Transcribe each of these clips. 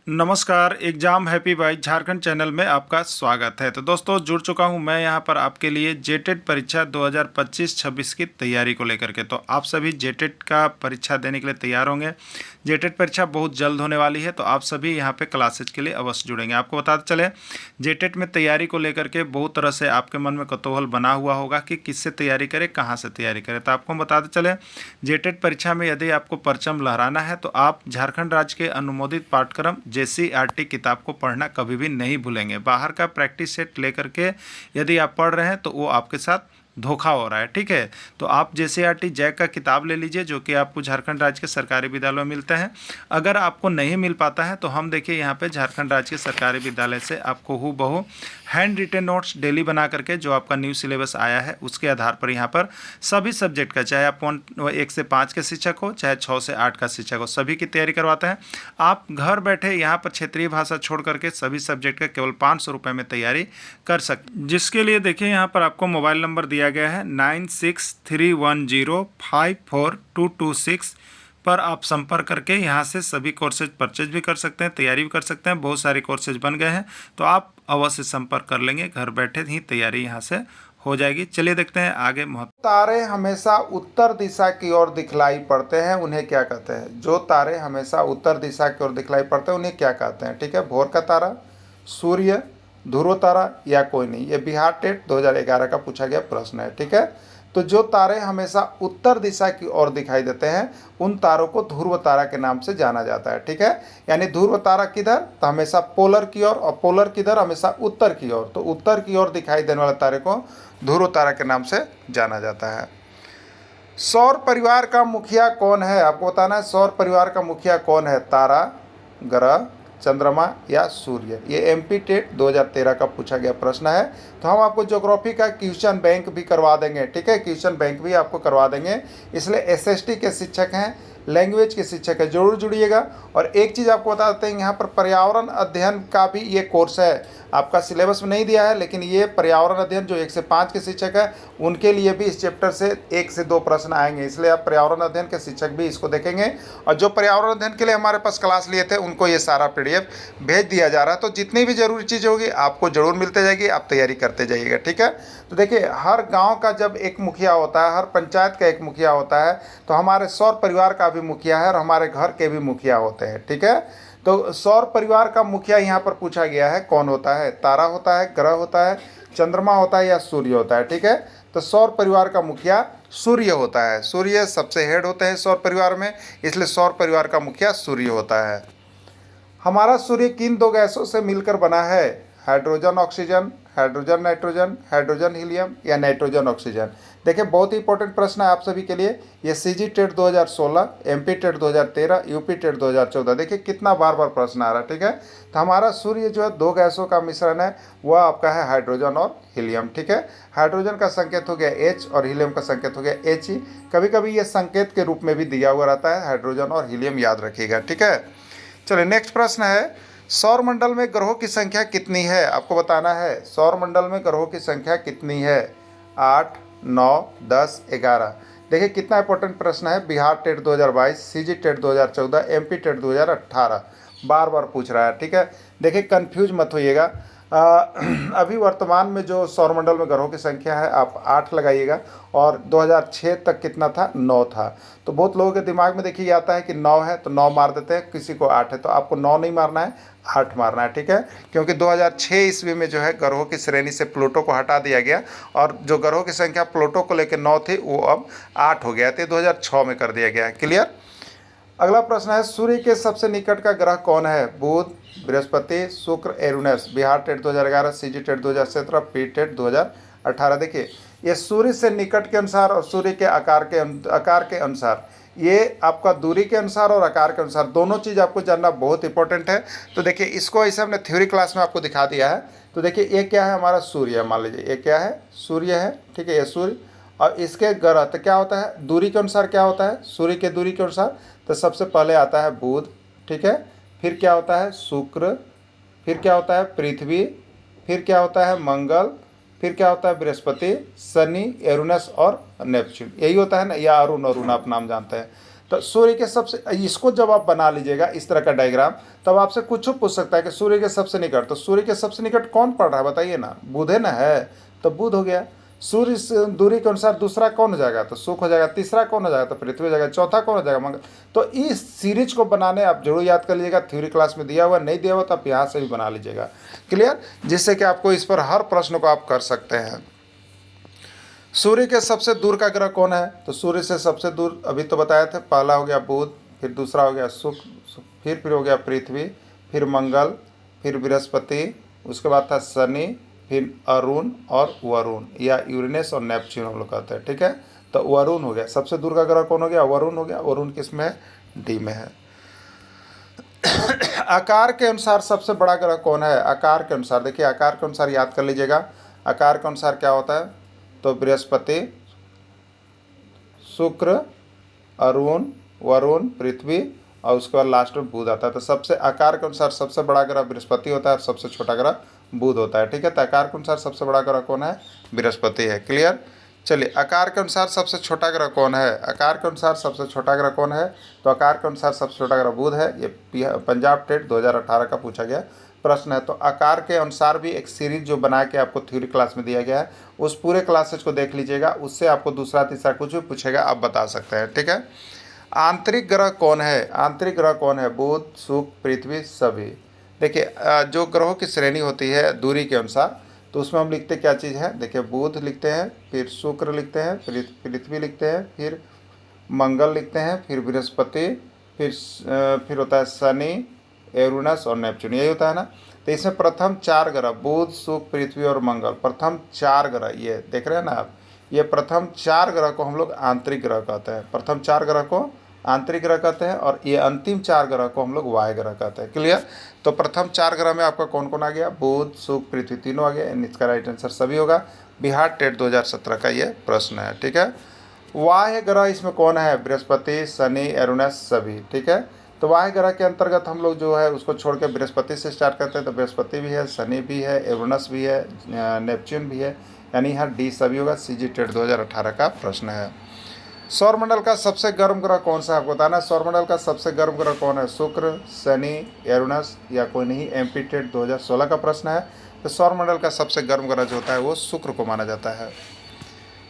नमस्कार, exam happy by Jharkhand channel में आपका स्वागत है। तो दोस्तों जुड़ चुका हूं मैं यहां पर आपके लिए जेटेट परीक्षा 2025-26 की तैयारी को लेकर के। तो आप सभी जेटेट का परीक्षा देने के लिए तैयार होंगे। जेटेट परीक्षा बहुत जल्द होने वाली है, तो आप सभी यहां पे क्लासेज के लिए अवश्य जुड़ेंगे। आपको बताते चले, जेटेट में तैयारी को लेकर के बहुत तरह से आपके मन में कौतूहल बना हुआ होगा कि किससे तैयारी करें, कहाँ से तैयारी करें। तो आपको बताते चले, जेटेट परीक्षा में यदि आपको परचम लहराना है तो आप झारखंड राज्य के अनुमोदित पाठ्यक्रम JCERT किताब को पढ़ना कभी भी नहीं भूलेंगे। बाहर का प्रैक्टिस सेट लेकर के यदि आप पढ़ रहे हैं तो वो आपके साथ धोखा हो रहा है, ठीक है। तो आप JCERT जैक का किताब ले लीजिए, जो कि आपको झारखंड राज्य के सरकारी विद्यालयों में मिलते हैं। अगर आपको नहीं मिल पाता है तो हम देखिए यहाँ पे झारखंड राज्य के सरकारी विद्यालय से आपको हूबहू हैंड रिटेन नोट्स डेली बना करके, जो आपका न्यू सिलेबस आया है उसके आधार पर यहाँ पर सभी सब्जेक्ट का, चाहे आप 1 से 5 के शिक्षक हो, चाहे 6 से 8 का शिक्षक हो, सभी की तैयारी करवाते हैं। आप घर बैठे यहाँ पर क्षेत्रीय भाषा छोड़ करके सभी सब्जेक्ट का केवल 500 रुपये में तैयारी कर सकते, जिसके लिए देखिए यहाँ पर आपको मोबाइल नंबर दिया गया है 9631054226 पर आप संपर्क करके यहाँ से सभी कोर्सेज परचेज भी कर सकते हैं, तैयारी भी कर सकते हैं। बहुत सारे कोर्सेज बन गए हैं, तो आप अवश्य संपर्क कर लेंगे, घर बैठे ही तैयारी यहाँ से हो जाएगी। चलिए देखते हैं आगे। तारे हमेशा उत्तर दिशा की ओर दिखलाई पड़ते हैं, उन्हें क्या कहते हैं? जो तारे हमेशा उत्तर दिशा की ओर दिखलाई पड़ते हैं उन्हें क्या कहते हैं? ठीक है, भोर का तारा, सूर्य, ध्रुव तारा या कोई नहीं। ये बिहार टेट 2011 का पूछा गया प्रश्न है, ठीक है। तो जो तारे हमेशा उत्तर दिशा की ओर दिखाई देते हैं उन तारों को ध्रुव तारा के नाम से जाना जाता है, ठीक है। यानी ध्रुव तारा किधर? तो हमेशा पोलर की ओर, और पोलर किधर? हमेशा उत्तर की ओर। तो उत्तर की ओर दिखाई देने वाले तारे को ध्रुव तारा के नाम से जाना जाता है। सौर परिवार का मुखिया कौन है? आपको बताना है सौर परिवार का मुखिया कौन है? तारा, ग्रह, चंद्रमा या सूर्य। ये MP टेट 2013 का पूछा गया प्रश्न है। तो हम आपको ज्योग्राफी का क्वेश्चन बैंक भी करवा देंगे, ठीक है। क्वेश्चन बैंक भी आपको करवा देंगे, इसलिए SST के शिक्षक हैं, लैंग्वेज के शिक्षक है, जरूर जुड़िएगा। और एक चीज़ आपको बता देते हैं, यहाँ पर पर्यावरण अध्ययन का भी ये कोर्स है। आपका सिलेबस में नहीं दिया है, लेकिन ये पर्यावरण अध्ययन जो 1 से 5 के शिक्षक है उनके लिए भी इस चैप्टर से 1 से 2 प्रश्न आएंगे, इसलिए आप पर्यावरण अध्ययन के शिक्षक भी इसको देखेंगे। और जो पर्यावरण अध्ययन के लिए हमारे पास क्लास लिए थे उनको ये सारा PDF भेज दिया जा रहा है। तो जितनी भी जरूरी चीज़ होगी आपको जरूर मिलते जाएगी, आप तैयारी करते जाइएगा, ठीक है। तो देखिए, हर गाँव का जब एक मुखिया होता है, हर पंचायत का एक मुखिया होता है, तो हमारे सौर परिवार का भी मुखिया है और हमारे घर के भी मुखिया होते हैं, ठीक है। तो सौर परिवार का मुखिया यहाँ पर पूछा गया है कौन होता है? तारा होता है, ग्रह होता है, चंद्रमा होता है या सूर्य होता है, ठीक है। तो सौर परिवार का मुखिया सूर्य होता है। सूर्य सबसे हेड होते हैं सौर परिवार में, इसलिए सौर परिवार का मुखिया सूर्य होता है। हमारा सूर्य किन 2 गैसों से मिलकर बना है? Hydrogen oxygen, hydrogen nitrogen, hydrogen helium या नाइट्रोजन ऑक्सीजन। देखिए, बहुत ही इंपॉर्टेंट प्रश्न है आप सभी के लिए। ये CG TET 2016, MP TET 2013, UP TET 2014। देखिए कितना बार बार प्रश्न आ रहा है, ठीक है। तो हमारा सूर्य जो है 2 गैसों का मिश्रण है, वह आपका है हाइड्रोजन और हीलियम, ठीक है। हाइड्रोजन का संकेत हो गया H और हीलियम का संकेत हो गया He। कभी कभी ये संकेत के रूप में भी दिया हुआ रहता है, हाइड्रोजन और हीलियम, याद रखिएगा, ठीक है। चलिए नेक्स्ट प्रश्न है, सौरमंडल में ग्रहों की संख्या कितनी है? आपको बताना है सौरमंडल में ग्रहों की संख्या कितनी है? 8, 9, 10, 11। देखिए कितना इंपॉर्टेंट प्रश्न है। Bihar TET 2022, CG TET 2014, MP TET 2018 बार बार पूछ रहा है, ठीक है। देखिए कंफ्यूज मत होइएगा। अभी वर्तमान में जो सौरमंडल में ग्रहों की संख्या है आप 8 लगाइएगा, और 2006 तक कितना था? 9 था। तो बहुत लोगों के दिमाग में देखिए आता है कि 9 है तो 9 मार देते हैं, किसी को 8 है, तो आपको 9 नहीं मारना है, 8 मारना है, ठीक है। क्योंकि 2006 ईस्वी में जो है ग्रहों की श्रेणी से प्लूटो को हटा दिया गया, और जो ग्रहों की संख्या प्लूटो को लेकर 9 थी वो अब 8 हो गया, तो 2006 में कर दिया गया है। क्लियर। अगला प्रश्न है, सूर्य के सबसे निकट का ग्रह कौन है? बुध, बृहस्पति, शुक्र, Uranus. Bihar TET 2011, CG TET 2017, P TET 2018। देखिए ये सूर्य से निकट के अनुसार और सूर्य के आकार के अनुसार, ये आपका दूरी के अनुसार और आकार के अनुसार, दोनों चीज़ आपको जानना बहुत इंपॉर्टेंट है। तो देखिए इसको ऐसे हमने थ्योरी क्लास में आपको दिखा दिया है। तो देखिए ये क्या है? हमारा सूर्य है, मान लीजिए ये क्या है? सूर्य है, ठीक है, ये सूर्य। और इसके ग्रह तो क्या होता है? दूरी के अनुसार क्या होता है? सूर्य के दूरी के अनुसार तो सबसे पहले आता है बुध, ठीक है। फिर क्या होता है? शुक्र। फिर क्या होता है? पृथ्वी। फिर क्या होता है? मंगल। फिर क्या होता है? बृहस्पति, शनि, एरुनस और नेपच्यून। यही होता है ना, या अरुण, अरुण आप नाम जानते हैं। तो सूर्य के सबसे, इसको जब आप बना लीजिएगा इस तरह का डायग्राम, तब आपसे कुछ पूछ सकता है कि सूर्य के सबसे निकट, तो सूर्य के सबसे निकट कौन पड़ रहा है बताइए ना, बुध है ना, है तो बुध हो गया। सूर्य से दूरी के अनुसार दूसरा कौन हो जाएगा, तो शुक्र हो जाएगा। तीसरा कौन हो जाएगा, तो पृथ्वी हो जाएगा। चौथा कौन हो जाएगा, मंगल। तो इस सीरीज को बनाने आप जरूर याद कर लीजिएगा, थ्योरी क्लास में दिया हुआ, नहीं दिया हुआ तो आप यहाँ से भी बना लीजिएगा। क्लियर, जिससे कि आपको इस पर हर प्रश्न को आप कर सकते हैं। सूर्य के सबसे दूर का ग्रह कौन है, तो सूर्य से सबसे दूर अभी तो बताए थे, पहला हो गया बुध, फिर दूसरा हो गया शुक्र, फिर हो गया पृथ्वी, फिर मंगल, फिर बृहस्पति, उसके बाद था शनि, फिर अरुण और वरुण, या यूरेनस और नेपच्यून हम लोग कहते हैं। ठीक है, तो वरुण हो गया सबसे दूर का ग्रह, कौन हो गया, वरुण हो गया। वरुण किस में है, डी में है। आकार के अनुसार सबसे बड़ा ग्रह कौन है, आकार के अनुसार देखिए, आकार के अनुसार याद कर लीजिएगा, आकार के अनुसार क्या होता है, तो बृहस्पति, शुक्र, अरुण, वरुण, पृथ्वी और उसके बाद लास्ट में बुध आता है। तो सबसे आकार के अनुसार सबसे बड़ा ग्रह बृहस्पति होता है और सबसे छोटा ग्रह बुध होता है। ठीक है, तो आकार के अनुसार सबसे बड़ा ग्रह कौन है, बृहस्पति है। क्लियर, चलिए आकार के अनुसार सबसे छोटा ग्रह कौन है, आकार के अनुसार सबसे छोटा ग्रह कौन है, तो आकार के अनुसार सबसे छोटा ग्रह बुध है। ये पंजाब टेट 2018 का पूछा गया प्रश्न है। तो आकार के अनुसार भी एक सीरीज जो बना के आपको थ्योरी क्लास में दिया गया है, उस पूरे क्लासेज को देख लीजिएगा, उससे आपको दूसरा तीसरा कुछ भी पूछेगा आप बता सकते हैं। ठीक है, आंतरिक ग्रह कौन है, आंतरिक ग्रह कौन है, बुध, शुक्र, पृथ्वी, सभी। देखिए जो ग्रहों की श्रेणी होती है दूरी के अनुसार, तो उसमें हम लिखते क्या चीज़ है, देखिए बुध लिखते हैं, फिर शुक्र लिखते हैं, पृथ्वी लिखते हैं, फिर मंगल लिखते हैं, फिर बृहस्पति, फिर होता है शनि, यूरेनस और नेपच्यून, यही होता है ना। तो इसमें प्रथम 4 ग्रह बुध, शुक्र, पृथ्वी और मंगल, प्रथम 4 ग्रह ये देख रहे हैं ना आप, ये प्रथम 4 ग्रह को हम लोग आंतरिक ग्रह कहते हैं, प्रथम 4 ग्रह को आंतरिक ग्रह कहते हैं, और ये अंतिम 4 ग्रह को हम लोग वायु ग्रह कहते हैं। क्लियर, तो प्रथम 4 ग्रह में आपका कौन कौन आ गया, बुध, शुक्र, पृथ्वी, तीनों आ गया। इसका राइट आंसर सभी होगा। बिहार टेट 2017 का ये प्रश्न है। ठीक है, वाह्य ग्रह इसमें कौन है, बृहस्पति, शनि, यूरेनस, सभी। ठीक है, तो वाह्य ग्रह के अंतर्गत हम लोग जो है उसको छोड़ के बृहस्पति से स्टार्ट करते हैं, तो बृहस्पति भी है, शनि भी है, यूरेनस भी है, नेपच्यून भी है, यानी यहाँ डी सभी होगा। सीजी टेट 2018 का प्रश्न है। सौरमंडल का सबसे गर्म ग्रह कौन सा है, आपको बताना। सौरमंडल का सबसे गर्म ग्रह कौन है, शुक्र, शनि, यूरेनस या कोई नहीं, एमपी टेट 2016 का प्रश्न है। तो सौरमंडल का सबसे गर्म ग्रह जो होता है वो शुक्र को माना जाता है।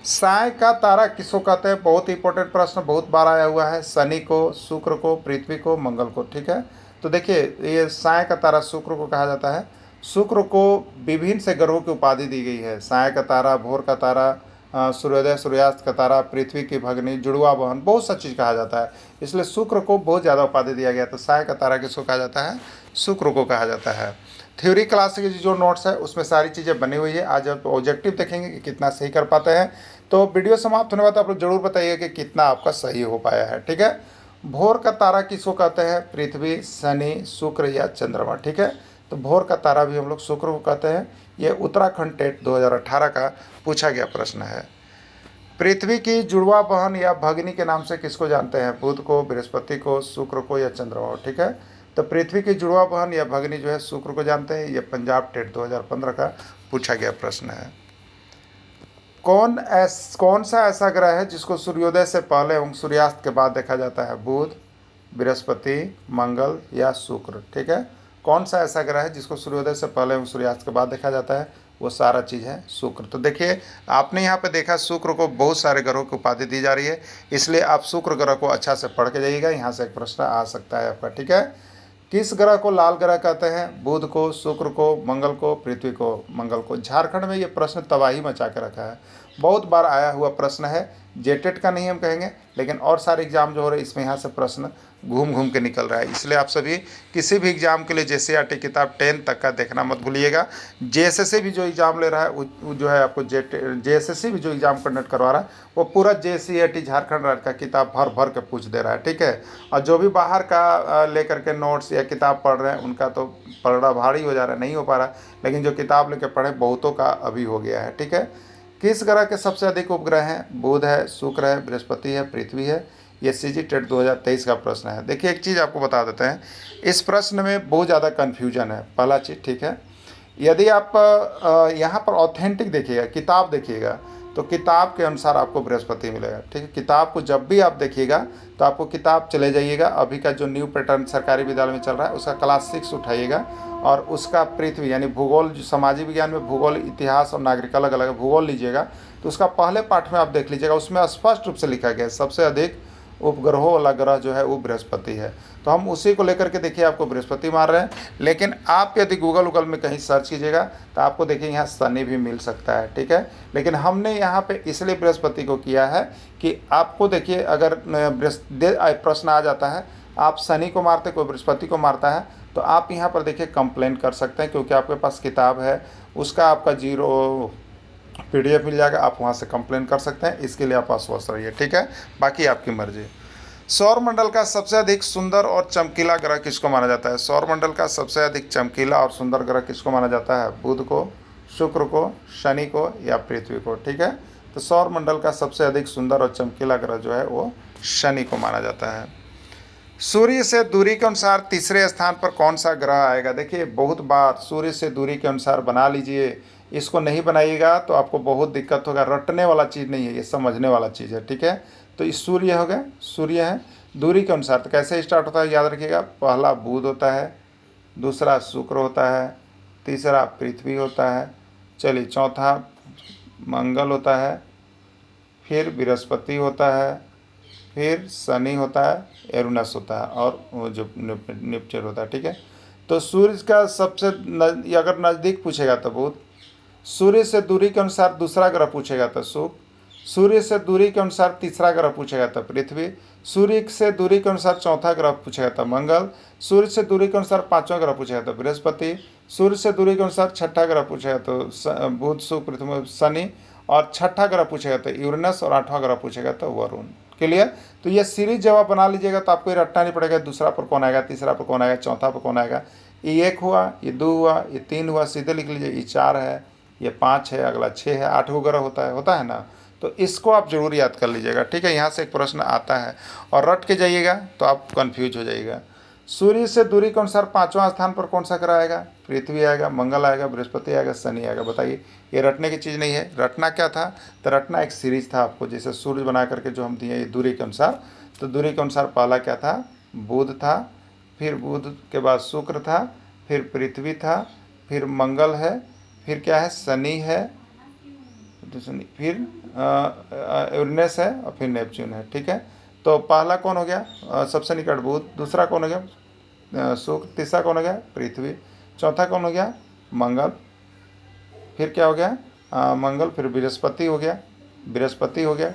साय का तारा किसको कहते हैं, बहुत इंपॉर्टेंट प्रश्न, बहुत बार आया हुआ है। शनि को, शुक्र को, पृथ्वी को, मंगल को। ठीक है, तो देखिए ये साय का तारा शुक्र को कहा जाता है। शुक्र को विभिन्न से ग्रहों की उपाधि दी गई है, साय का तारा, भोर का तारा, सूर्योदय सूर्यास्त का तारा, पृथ्वी की भगनी, जुड़वा बहन, बहुत सा चीज़ कहा जाता है, इसलिए शुक्र को बहुत ज़्यादा उपाधि दिया गया। तो साय का तारा किसको कहा जाता है, शुक्र को कहा जाता है। थ्योरी क्लास की जो नोट्स है उसमें सारी चीज़ें बनी हुई है। आज आप ऑब्जेक्टिव देखेंगे कि कितना सही कर पाते हैं। तो वीडियो समाप्त होने के बाद आप लोग जरूर बताइए कि कितना आपका सही हो पाया है। ठीक है, भोर का तारा किसको कहते हैं, पृथ्वी, शनि, शुक्र या चंद्रमा। ठीक है, तो भोर का तारा भी हम लोग शुक्र को कहते हैं। ये उत्तराखंड टेट 2018 का पूछा गया प्रश्न है। पृथ्वी की जुड़वा बहन या भगिनी के नाम से किसको जानते हैं, बुध को, बृहस्पति को, शुक्र को या चंद्रमा को। ठीक है, तो पृथ्वी की जुड़वा बहन या भगिनी जो है शुक्र को जानते हैं। ये पंजाब टेट 2015 का पूछा गया प्रश्न है। कौन सा ऐसा ग्रह है जिसको सूर्योदय से पहले एवं सूर्यास्त के बाद देखा जाता है, बुध, बृहस्पति, मंगल या शुक्र। ठीक है, कौन सा ऐसा ग्रह है जिसको सूर्योदय से पहले एवं सूर्यास्त के बाद देखा जाता है, वो सारा चीज़ है शुक्र। तो देखिए आपने यहाँ पे देखा शुक्र को बहुत सारे ग्रहों की उपाधि दी जा रही है, इसलिए आप शुक्र ग्रह को अच्छा से पढ़ के जाइएगा, यहाँ से एक प्रश्न आ सकता है आपका। ठीक है, किस ग्रह को लाल ग्रह कहते हैं, बुध को, शुक्र को, मंगल को, पृथ्वी को, मंगल को। झारखंड में ये प्रश्न तबाही मचा के रखा है, बहुत बार आया हुआ प्रश्न है। जेटेट का नहीं हम कहेंगे, लेकिन और सारे एग्जाम जो हो रहे हैं इसमें यहाँ से प्रश्न घूम घूम के निकल रहा है। इसलिए आप सभी किसी भी एग्जाम के लिए JCERT किताब 10 तक का देखना मत भूलिएगा। JSSC भी जो एग्ज़ाम ले रहा है वो जो है आपको JSSC भी जो एग्ज़ाम कंडक्ट करवा रहा है वो पूरा JCERT झारखंड राज्य का किताब भर भर के पूछ दे रहा है। ठीक है, और जो भी बाहर का लेकर के नोट्स या किताब पढ़ रहे हैं उनका तो पढ़ना भारी हो जा रहा है, नहीं हो पा रहा, लेकिन जो किताब लेकर पढ़े बहुतों का अभी हो गया है। ठीक है, किस ग्रह के सबसे अधिक उपग्रह हैं, बुध है, शुक्र है, बृहस्पति है, पृथ्वी है। ये CG टेट 2023 का प्रश्न है। देखिए एक चीज़ आपको बता देते हैं, इस प्रश्न में बहुत ज़्यादा कन्फ्यूजन है। पहला चीज़, ठीक है, यदि आप यहाँ पर ऑथेंटिक देखिएगा, किताब देखिएगा, तो किताब के अनुसार आपको बृहस्पति मिलेगा। ठीक है, किताब को जब भी आप देखिएगा तो आपको किताब चले जाइएगा, अभी का जो न्यू पैटर्न सरकारी विद्यालय में चल रहा है उसका क्लास 6 उठाइएगा और उसका पृथ्वी यानी भूगोल, जो सामाजिक विज्ञान में भूगोल, इतिहास और नागरिक अलग अलग भूगोल लीजिएगा तो उसका पहले पाठ में आप देख लीजिएगा, उसमें स्पष्ट रूप से लिखा गया है सबसे अधिक उपग्रहों वाला ग्रह जो है वो बृहस्पति है। तो हम उसी को लेकर के देखिए आपको बृहस्पति मार रहे हैं। लेकिन आप यदि गूगल में कहीं सर्च कीजिएगा तो आपको देखिए यहाँ शनि भी मिल सकता है। ठीक है, लेकिन हमने यहाँ पे इसलिए बृहस्पति को किया है कि आपको देखिए अगर प्रश्न आ जाता है आप शनि को मारते, कोई बृहस्पति को मारता है, तो आप यहाँ पर देखिए कंप्लेंट कर सकते हैं, क्योंकि आपके पास किताब है, उसका आपका जीरो PDF मिल जाएगा, आप वहाँ से कंप्लेन कर सकते हैं। इसके लिए आप आश्वस्त रहिए। ठीक है, बाकी आपकी मर्जी। सौर मंडल का सबसे अधिक सुंदर और चमकीला ग्रह किसको माना जाता है? सौर मंडल का सबसे अधिक चमकीला और सुंदर ग्रह किसको माना जाता है? बुध को, शुक्र को, शनि को या पृथ्वी को। ठीक है, तो सौर मंडल का सबसे अधिक सुंदर और चमकीला ग्रह जो है वो शनि को माना जाता है। सूर्य से दूरी के अनुसार तीसरे स्थान पर कौन सा ग्रह आएगा? देखिए बहुत बार सूर्य से दूरी के अनुसार बना लीजिए, इसको नहीं बनाइएगा तो आपको बहुत दिक्कत होगा। रटने वाला चीज़ नहीं है, ये समझने वाला चीज़ है। ठीक है, तो इस सूर्य हो गया, सूर्य है दूरी के अनुसार। तो कैसे स्टार्ट होता है याद रखिएगा, पहला बुध होता है, दूसरा शुक्र होता है, तीसरा पृथ्वी होता है, चलिए चौथा मंगल होता है, फिर बृहस्पति होता है, फिर शनि होता है, एरुनस होता है और वो जो नेपच्यून होता है। ठीक है, तो सूर्य का सबसे अगर नज़दीक पूछेगा तो बुध, सूर्य से दूरी के अनुसार दूसरा ग्रह पूछेगा तो शुक्र, सूर्य से दूरी के अनुसार तीसरा ग्रह पूछेगा तो पृथ्वी, सूर्य से दूरी के अनुसार चौथा ग्रह पूछेगा तो मंगल, सूर्य से दूरी के अनुसार पांचवा ग्रह पूछेगा तो बृहस्पति, सूर्य से दूरी के अनुसार छठा ग्रह पूछेगा तो बुध, शुक्र, पृथ्वी, शनि, और छठा ग्रह पूछेगा तो यूरेनस और आठवां ग्रह पूछेगा तो वरुण। क्लियर? तो ये सीरीज जब आप बना लीजिएगा तो आपको ये रटना नहीं पड़ेगा दूसरा पर कौन आएगा, तीसरा पर कौन आएगा, चौथा पर कौन आएगा। ये 1 हुआ, ये 2 हुआ, ये 3 हुआ, सीधे लिख लीजिए। ये 4 है, ये 5 है, अगला 6 है, 8 ग्रह होता है ना। तो इसको आप जरूर याद कर लीजिएगा। ठीक है, यहाँ से एक प्रश्न आता है और रट के जाइएगा तो आप कंफ्यूज हो जाइएगा। सूर्य से दूरी के अनुसार पांचवां स्थान पर कौन सा ग्रह आएगा? पृथ्वी आएगा, मंगल आएगा, बृहस्पति आएगा, शनि आएगा। बताइए, ये रटने की चीज़ नहीं है। रटना क्या था? तो रटना एक सीरीज था आपको, जैसे सूर्य बना करके जो हम दिए ये दूरी के अनुसार। तो दूरी के अनुसार पहला क्या था? बुध था, फिर बुध के बाद शुक्र था, फिर पृथ्वी था, फिर मंगल है, फिर क्या है? शनि है, फिर यूरेनस है और फिर नेपच्यून है। ठीक है, तो पहला कौन हो गया? सबसे निकट बुध, दूसरा कौन हो गया? शुक्र, तीसरा कौन हो गया? पृथ्वी, चौथा कौन हो गया? मंगल, फिर क्या हो गया? मंगल, फिर बृहस्पति हो गया,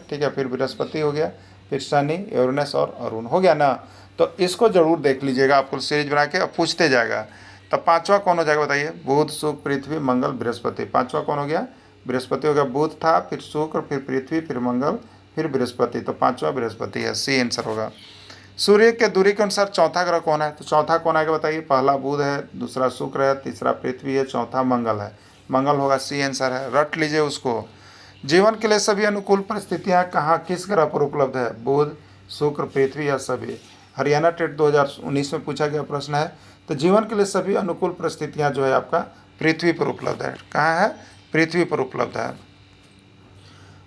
ठीक है, फिर बृहस्पति हो गया, फिर शनि, यूरेनस और अरुण हो गया ना। तो इसको जरूर देख लीजिएगा, आपको सीरीज बना के पूछते जाएगा। तो पांचवा कौन हो जाएगा बताइए? बुध, शुक्र, पृथ्वी, मंगल, बृहस्पति। पांचवा कौन हो गया? बृहस्पति हो गया। बुध था, फिर शुक्र, फिर पृथ्वी, फिर मंगल, फिर बृहस्पति। तो पांचवा बृहस्पति है, सी आंसर होगा। सूर्य के दूरी के अनुसार चौथा ग्रह कौन है? तो चौथा कौन आएगा बताइए? पहला बुध है, दूसरा शुक्र है, तीसरा पृथ्वी है, चौथा मंगल है। मंगल होगा, सी आंसर है, रट लीजिए उसको। जीवन के लिए सभी अनुकूल परिस्थितियां कहाँ किस ग्रह पर उपलब्ध है? बुध, शुक्र, पृथ्वी या सभी? हरियाणा टेट 2019 में पूछा गया प्रश्न है। तो जीवन के लिए सभी अनुकूल परिस्थितियां जो है आपका पृथ्वी पर उपलब्ध है। कहाँ है? पृथ्वी पर उपलब्ध है।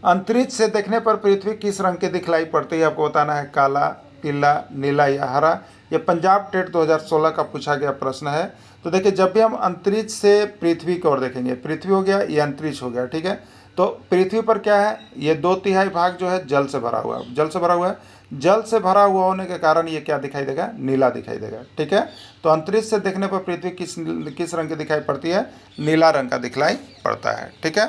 अंतरिक्ष से देखने पर पृथ्वी किस रंग की दिखलाई पड़ती है? आपको बताना है, काला, पीला, नीला या हरा। ये पंजाब टेट 2016 का पूछा गया प्रश्न है। तो देखिए, जब भी हम अंतरिक्ष से पृथ्वी की ओर देखेंगे, पृथ्वी हो गया, ये अंतरिक्ष हो गया। ठीक है, तो पृथ्वी पर क्या है? ये 2/3 भाग जो है जल से भरा हुआ है। जल से भरा हुआ है, जल से भरा हुआ होने के कारण ये क्या दिखाई देगा? नीला दिखाई देगा। ठीक है, तो अंतरिक्ष से देखने पर पृथ्वी किस रंग की दिखाई पड़ती है? नीला रंग का दिखलाई पड़ता है। ठीक है,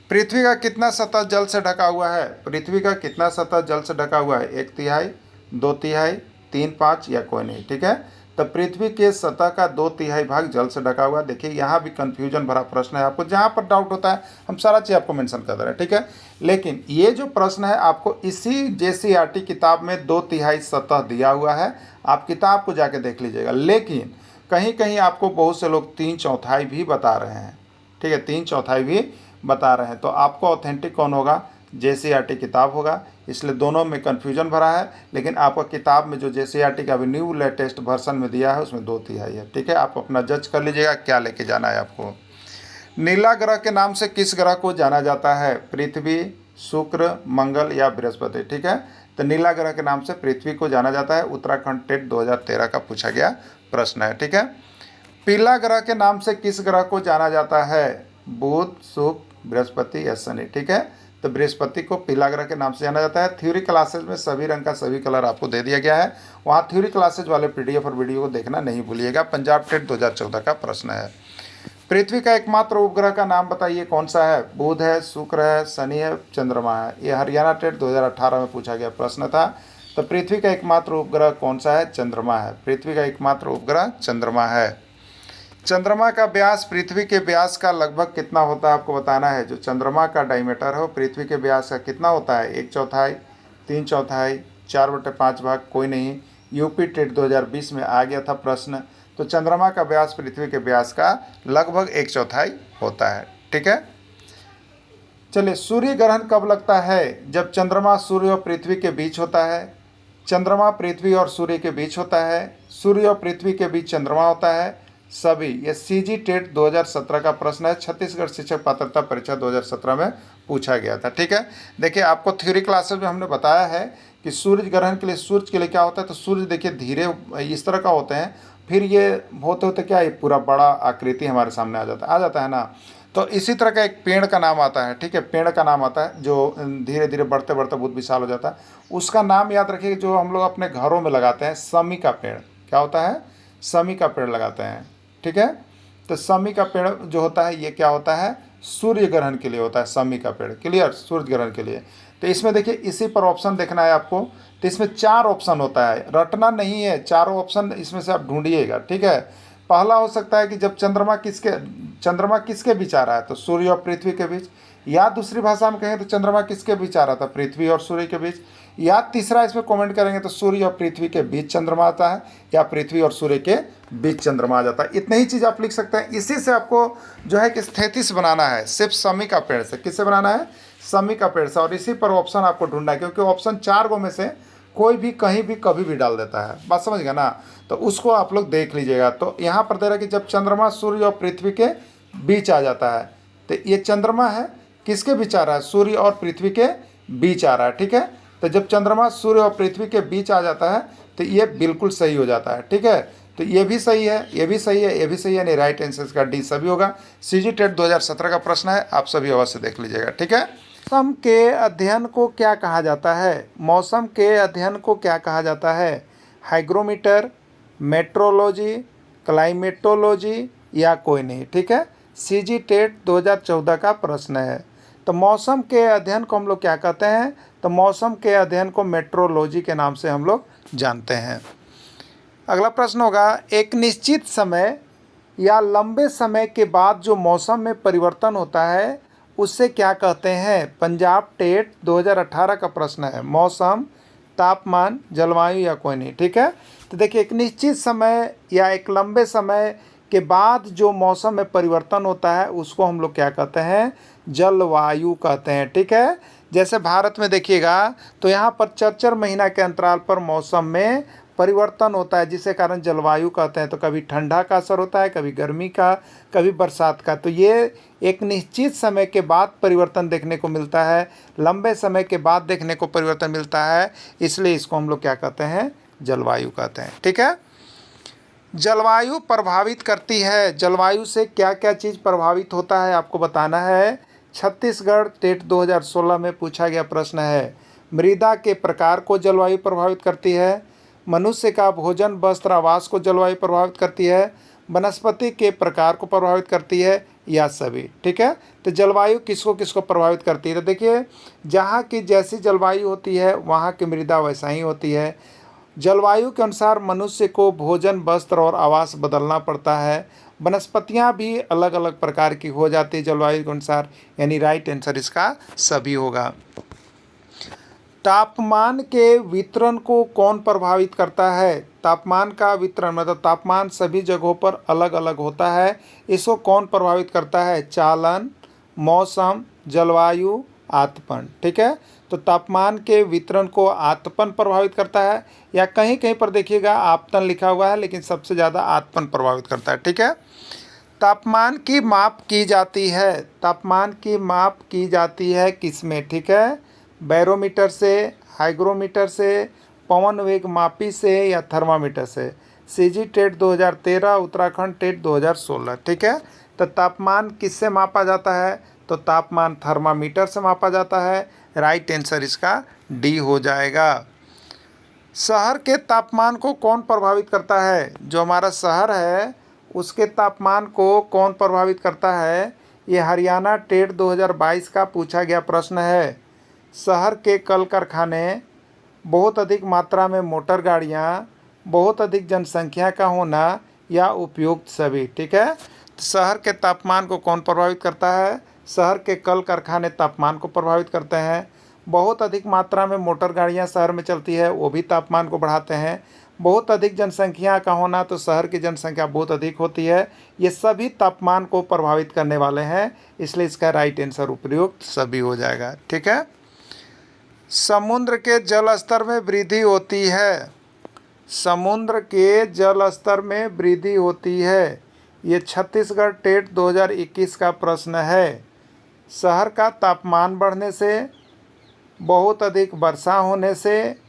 पृथ्वी का कितना सतह जल से ढका हुआ है? पृथ्वी का कितना सतह जल से ढका हुआ है? 1/3, 2/3, 3/5 या कोई नहीं। ठीक है, तो पृथ्वी के सतह का 2/3 भाग जल से ढका हुआ है। देखिए, यहाँ भी कंफ्यूजन भरा प्रश्न है, आपको जहाँ पर डाउट होता है हम सारा चीज़ आपको मेंशन कर दे रहे हैं। ठीक है, लेकिन ये जो प्रश्न है आपको इसी JCERT किताब में 2/3 सतह दिया हुआ है। आप किताब को जाके देख लीजिएगा, लेकिन कहीं कहीं आपको बहुत से लोग 3/4 भी बता रहे हैं। ठीक है, 3/4 भी बता रहे हैं। तो आपको ऑथेंटिक कौन होगा? JCERT किताब होगा, इसलिए दोनों में कन्फ्यूजन भरा है। लेकिन आपका किताब में जो JCERT का अभी न्यू लेटेस्ट वर्जन में दिया है उसमें 2/3 है। ठीक है, आप अपना जज कर लीजिएगा क्या लेके जाना है आपको। नीला ग्रह के नाम से किस ग्रह को जाना जाता है? पृथ्वी, शुक्र, मंगल या बृहस्पति? ठीक है, तो नीला ग्रह के नाम से पृथ्वी को जाना जाता है। उत्तराखंड टेट 2013 का पूछा गया प्रश्न है। ठीक है, पीला ग्रह के नाम से किस ग्रह को जाना जाता है? बुध, शुक्र, बृहस्पति या शनि? ठीक है, तो बृहस्पति को पीला ग्रह के नाम से जाना जाता है। थ्योरी क्लासेज में सभी रंग का सभी कलर आपको दे दिया गया है, वहाँ थ्योरी क्लासेज वाले पीडीएफ और वीडियो को देखना नहीं भूलिएगा। पंजाब टेट 2014 का प्रश्न है। पृथ्वी का एकमात्र उपग्रह का नाम बताइए, कौन सा है? बुध है, शुक्र है, शनि है, चंद्रमा है? ये हरियाणा टेट 2018 में पूछा गया प्रश्न था। तो पृथ्वी का एकमात्र उपग्रह कौन सा है? चंद्रमा है। पृथ्वी का एकमात्र उपग्रह चंद्रमा है। चंद्रमा का व्यास पृथ्वी के व्यास का लगभग कितना होता है, आपको बताना है। जो चंद्रमा का डायमीटर हो पृथ्वी के व्यास का कितना होता है? 1/4, 3/4, 4/5 भाग? कोई नहीं, यूपी टेट 2020 में आ गया था प्रश्न। तो चंद्रमा का व्यास पृथ्वी के व्यास का लगभग 1/4 होता है। ठीक है, चलिए, सूर्य ग्रहण कब लगता है? जब चंद्रमा सूर्य और पृथ्वी के बीच होता है, चंद्रमा पृथ्वी और सूर्य के बीच होता है, सूर्य और पृथ्वी के बीच चंद्रमा होता है, सभी। ये सीजी टेट 2017 का प्रश्न है, छत्तीसगढ़ शिक्षक पात्रता परीक्षा 2017 में पूछा गया था। ठीक है, देखिए आपको थ्योरी क्लासेस में हमने बताया है कि सूर्य ग्रहण के लिए, सूर्य के लिए क्या होता है, तो सूर्य देखिए धीरे इस तरह का होते हैं, फिर ये होते होते क्या, ये पूरा बड़ा आकृति हमारे सामने आ जाता है ना। तो इसी तरह का एक पेड़ का नाम आता है। ठीक है, पेड़ का नाम आता है जो धीरे धीरे बढ़ते बढ़ते बहुत विशाल हो जाता है, उसका नाम याद रखिए। जो हम लोग अपने घरों में लगाते हैं, समी का पेड़। क्या होता है? समी का पेड़ लगाते हैं। ठीक है, तो समी का पेड़ जो होता है ये क्या होता है? सूर्य ग्रहण के लिए होता है समी का पेड़। क्लियर, सूर्य ग्रहण के लिए। तो इसमें देखिए इसी पर ऑप्शन देखना है आपको। तो इसमें 4 ऑप्शन होता है, रटना नहीं है, चारों ऑप्शन इसमें से आप ढूंढिएगा। ठीक है, पहला हो सकता है कि जब चंद्रमा किसके बीच आ रहा है, तो सूर्य और पृथ्वी के बीच। या दूसरी भाषा में कहें तो चंद्रमा किसके बीच आ रहा था? पृथ्वी और सूर्य के बीच। या तीसरा इसमें कमेंट करेंगे तो सूर्य और पृथ्वी के बीच चंद्रमा आता है, या पृथ्वी और सूर्य के बीच चंद्रमा आ जाता है। इतनी ही चीज़ आप लिख सकते हैं। इसी से आपको जो है कि स्थेतिस बनाना है, सिर्फ समी का पेड़ से। किससे बनाना है? समी का पेड़ से। और इसी पर ऑप्शन आपको ढूंढना है, क्योंकि ऑप्शन 4 गो में से कोई भी कहीं भी कभी भी डाल देता है। बात समझ गया ना? तो उसको आप लोग देख लीजिएगा। तो यहाँ पर दे रहा है कि जब चंद्रमा सूर्य और पृथ्वी के बीच आ जाता है, तो ये चंद्रमा है किसके बीच आ रहा है? सूर्य और पृथ्वी के बीच आ रहा है। ठीक है, तो जब चंद्रमा सूर्य और पृथ्वी के बीच आ जाता है तो ये बिल्कुल सही हो जाता है। ठीक है, तो ये भी सही है, ये भी सही है, ये भी सही है, नहीं, राइट आंसर का डी सभी होगा। सीजी टेट 2017 का प्रश्न है, आप सभी अवश्य देख लीजिएगा। ठीक है, मौसम के अध्ययन को क्या कहा जाता है? मौसम के अध्ययन को क्या कहा जाता है? हाइग्रोमीटर, मेट्रोलॉजी, क्लाइमेटोलॉजी या कोई नहीं? ठीक है, सीजी टेट 2014 का प्रश्न है। तो मौसम के अध्ययन को हम लोग क्या कहते हैं? तो मौसम के अध्ययन को मेट्रोलॉजी के नाम से हम लोग जानते हैं। अगला प्रश्न होगा, एक निश्चित समय या लंबे समय के बाद जो मौसम में परिवर्तन होता है उससे क्या कहते हैं? पंजाब टेट 2018 का प्रश्न है। मौसम, तापमान, जलवायु या कोई नहीं? ठीक है, तो देखिए एक निश्चित समय या एक लंबे समय के बाद जो मौसम में परिवर्तन होता है उसको हम लोग क्या कहते हैं? जलवायु कहते हैं। ठीक है, जैसे भारत में देखिएगा तो यहाँ पर 4 महीना के अंतराल पर मौसम में परिवर्तन होता है, जिसके कारण जलवायु कहते हैं। तो कभी ठंडा का असर होता है, कभी गर्मी का, कभी बरसात का। तो ये एक निश्चित समय के बाद परिवर्तन देखने को मिलता है, लंबे समय के बाद देखने को परिवर्तन मिलता है, इसलिए इसको हम लोग क्या कहते हैं? जलवायु कहते हैं। ठीक है, जलवायु प्रभावित करती है, जलवायु से क्या क्या चीज़ प्रभावित होता है आपको बताना है। छत्तीसगढ़ टेट 2016 में पूछा गया प्रश्न है। मृदा के प्रकार को जलवायु प्रभावित करती है, मनुष्य का भोजन, वस्त्र, आवास को जलवायु प्रभावित करती है, वनस्पति के प्रकार को प्रभावित करती है या सभी? ठीक है, तो जलवायु किसको किसको प्रभावित करती है? तो देखिए जहाँ की जैसी जलवायु होती है वहाँ की मृदा वैसा ही होती है। जलवायु के अनुसार मनुष्य को भोजन, वस्त्र और आवास बदलना पड़ता है। वनस्पतियाँ भी अलग अलग प्रकार की हो जाती है जलवायु के अनुसार, यानी राइट आंसर इसका सभी होगा। तापमान के वितरण को कौन प्रभावित करता है? तापमान का वितरण मतलब तापमान सभी जगहों पर अलग अलग होता है, इसको कौन प्रभावित करता है? चालन, मौसम, जलवायु, आतपन। ठीक है, तो तापमान के वितरण को आतपन प्रभावित करता है, या कहीं कहीं पर देखिएगा आपतन लिखा हुआ है, लेकिन सबसे ज़्यादा आतपन प्रभावित करता है। ठीक है, तापमान की माप की जाती है, तापमान की माप की जाती है किसमें, ठीक है, बैरोमीटर से, हाइग्रोमीटर से, पवन वेग मापी से या थर्मामीटर से। सीजी टेट 2013, उत्तराखंड टेट 2016, ठीक है। तो तापमान किससे मापा जाता है, तो तापमान थर्मामीटर से मापा जाता है। राइट आंसर इसका डी हो जाएगा। शहर के तापमान को कौन प्रभावित करता है, जो हमारा शहर है उसके तापमान को कौन प्रभावित करता है, ये हरियाणा टेट 2022 का पूछा गया प्रश्न है। शहर के कल कारखाने, बहुत अधिक मात्रा में मोटर गाड़ियाँ, बहुत अधिक जनसंख्या का होना या उपयुक्त सभी, ठीक है। तो शहर के तापमान को कौन प्रभावित करता है, शहर के कल कारखाने तापमान को प्रभावित करते हैं। बहुत अधिक मात्रा में मोटर गाड़ियां शहर में चलती है, वो भी तापमान को बढ़ाते हैं। बहुत अधिक जनसंख्या का होना, तो शहर की जनसंख्या बहुत अधिक होती है, ये सभी तापमान को प्रभावित करने वाले हैं, इसलिए इसका राइट आंसर उपयुक्त सभी हो जाएगा, ठीक है। समुद्र के जल स्तर में वृद्धि होती है, समुद्र के जल स्तर में वृद्धि होती है, ये छत्तीसगढ़ टेट 2021 का प्रश्न है। शहर का तापमान बढ़ने से, बहुत अधिक वर्षा होने से,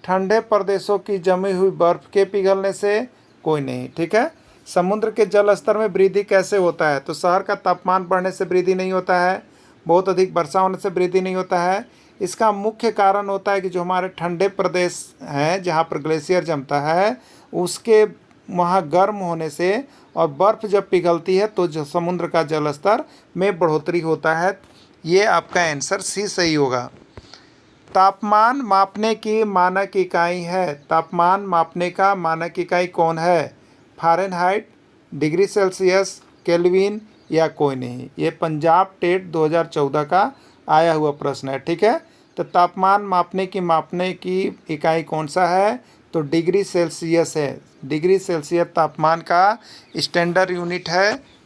ठंडे प्रदेशों की जमी हुई बर्फ़ के पिघलने से, कोई नहीं, ठीक है। समुद्र के जल स्तर में वृद्धि कैसे होता है, तो शहर का तापमान बढ़ने से वृद्धि नहीं होता है, बहुत अधिक वर्षा होने से वृद्धि नहीं होता है। इसका मुख्य कारण होता है कि जो हमारे ठंडे प्रदेश हैं जहाँ पर ग्लेशियर जमता है, उसके वहाँ गर्म होने से और बर्फ़ जब पिघलती है तो जो समुद्र का जल स्तर में बढ़ोतरी होता है। ये आपका आंसर सी सही होगा। तापमान मापने की मानक इकाई है, तापमान मापने का मानक इकाई कौन है, फ़ारेनहाइट, डिग्री सेल्सियस, केल्विन या कोई नहीं। ये पंजाब टेट 2014 का आया हुआ प्रश्न है, ठीक है। तो तापमान मापने की इकाई कौन सा है, तो डिग्री सेल्सियस है। डिग्री सेल्सियस तापमान का स्टैंडर्ड यूनिट है।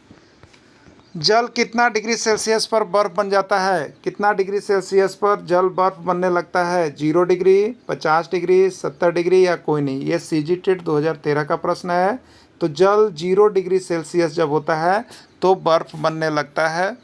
जल कितना डिग्री सेल्सियस पर बर्फ़ बन जाता है, कितना डिग्री सेल्सियस पर जल बर्फ़ बनने लगता है, 0 डिग्री, 50 डिग्री, 70 डिग्री या कोई नहीं। ये सीजी टेट 2013 का प्रश्न है। तो जल 0 डिग्री सेल्सियस जब होता है तो बर्फ़ बनने लगता है।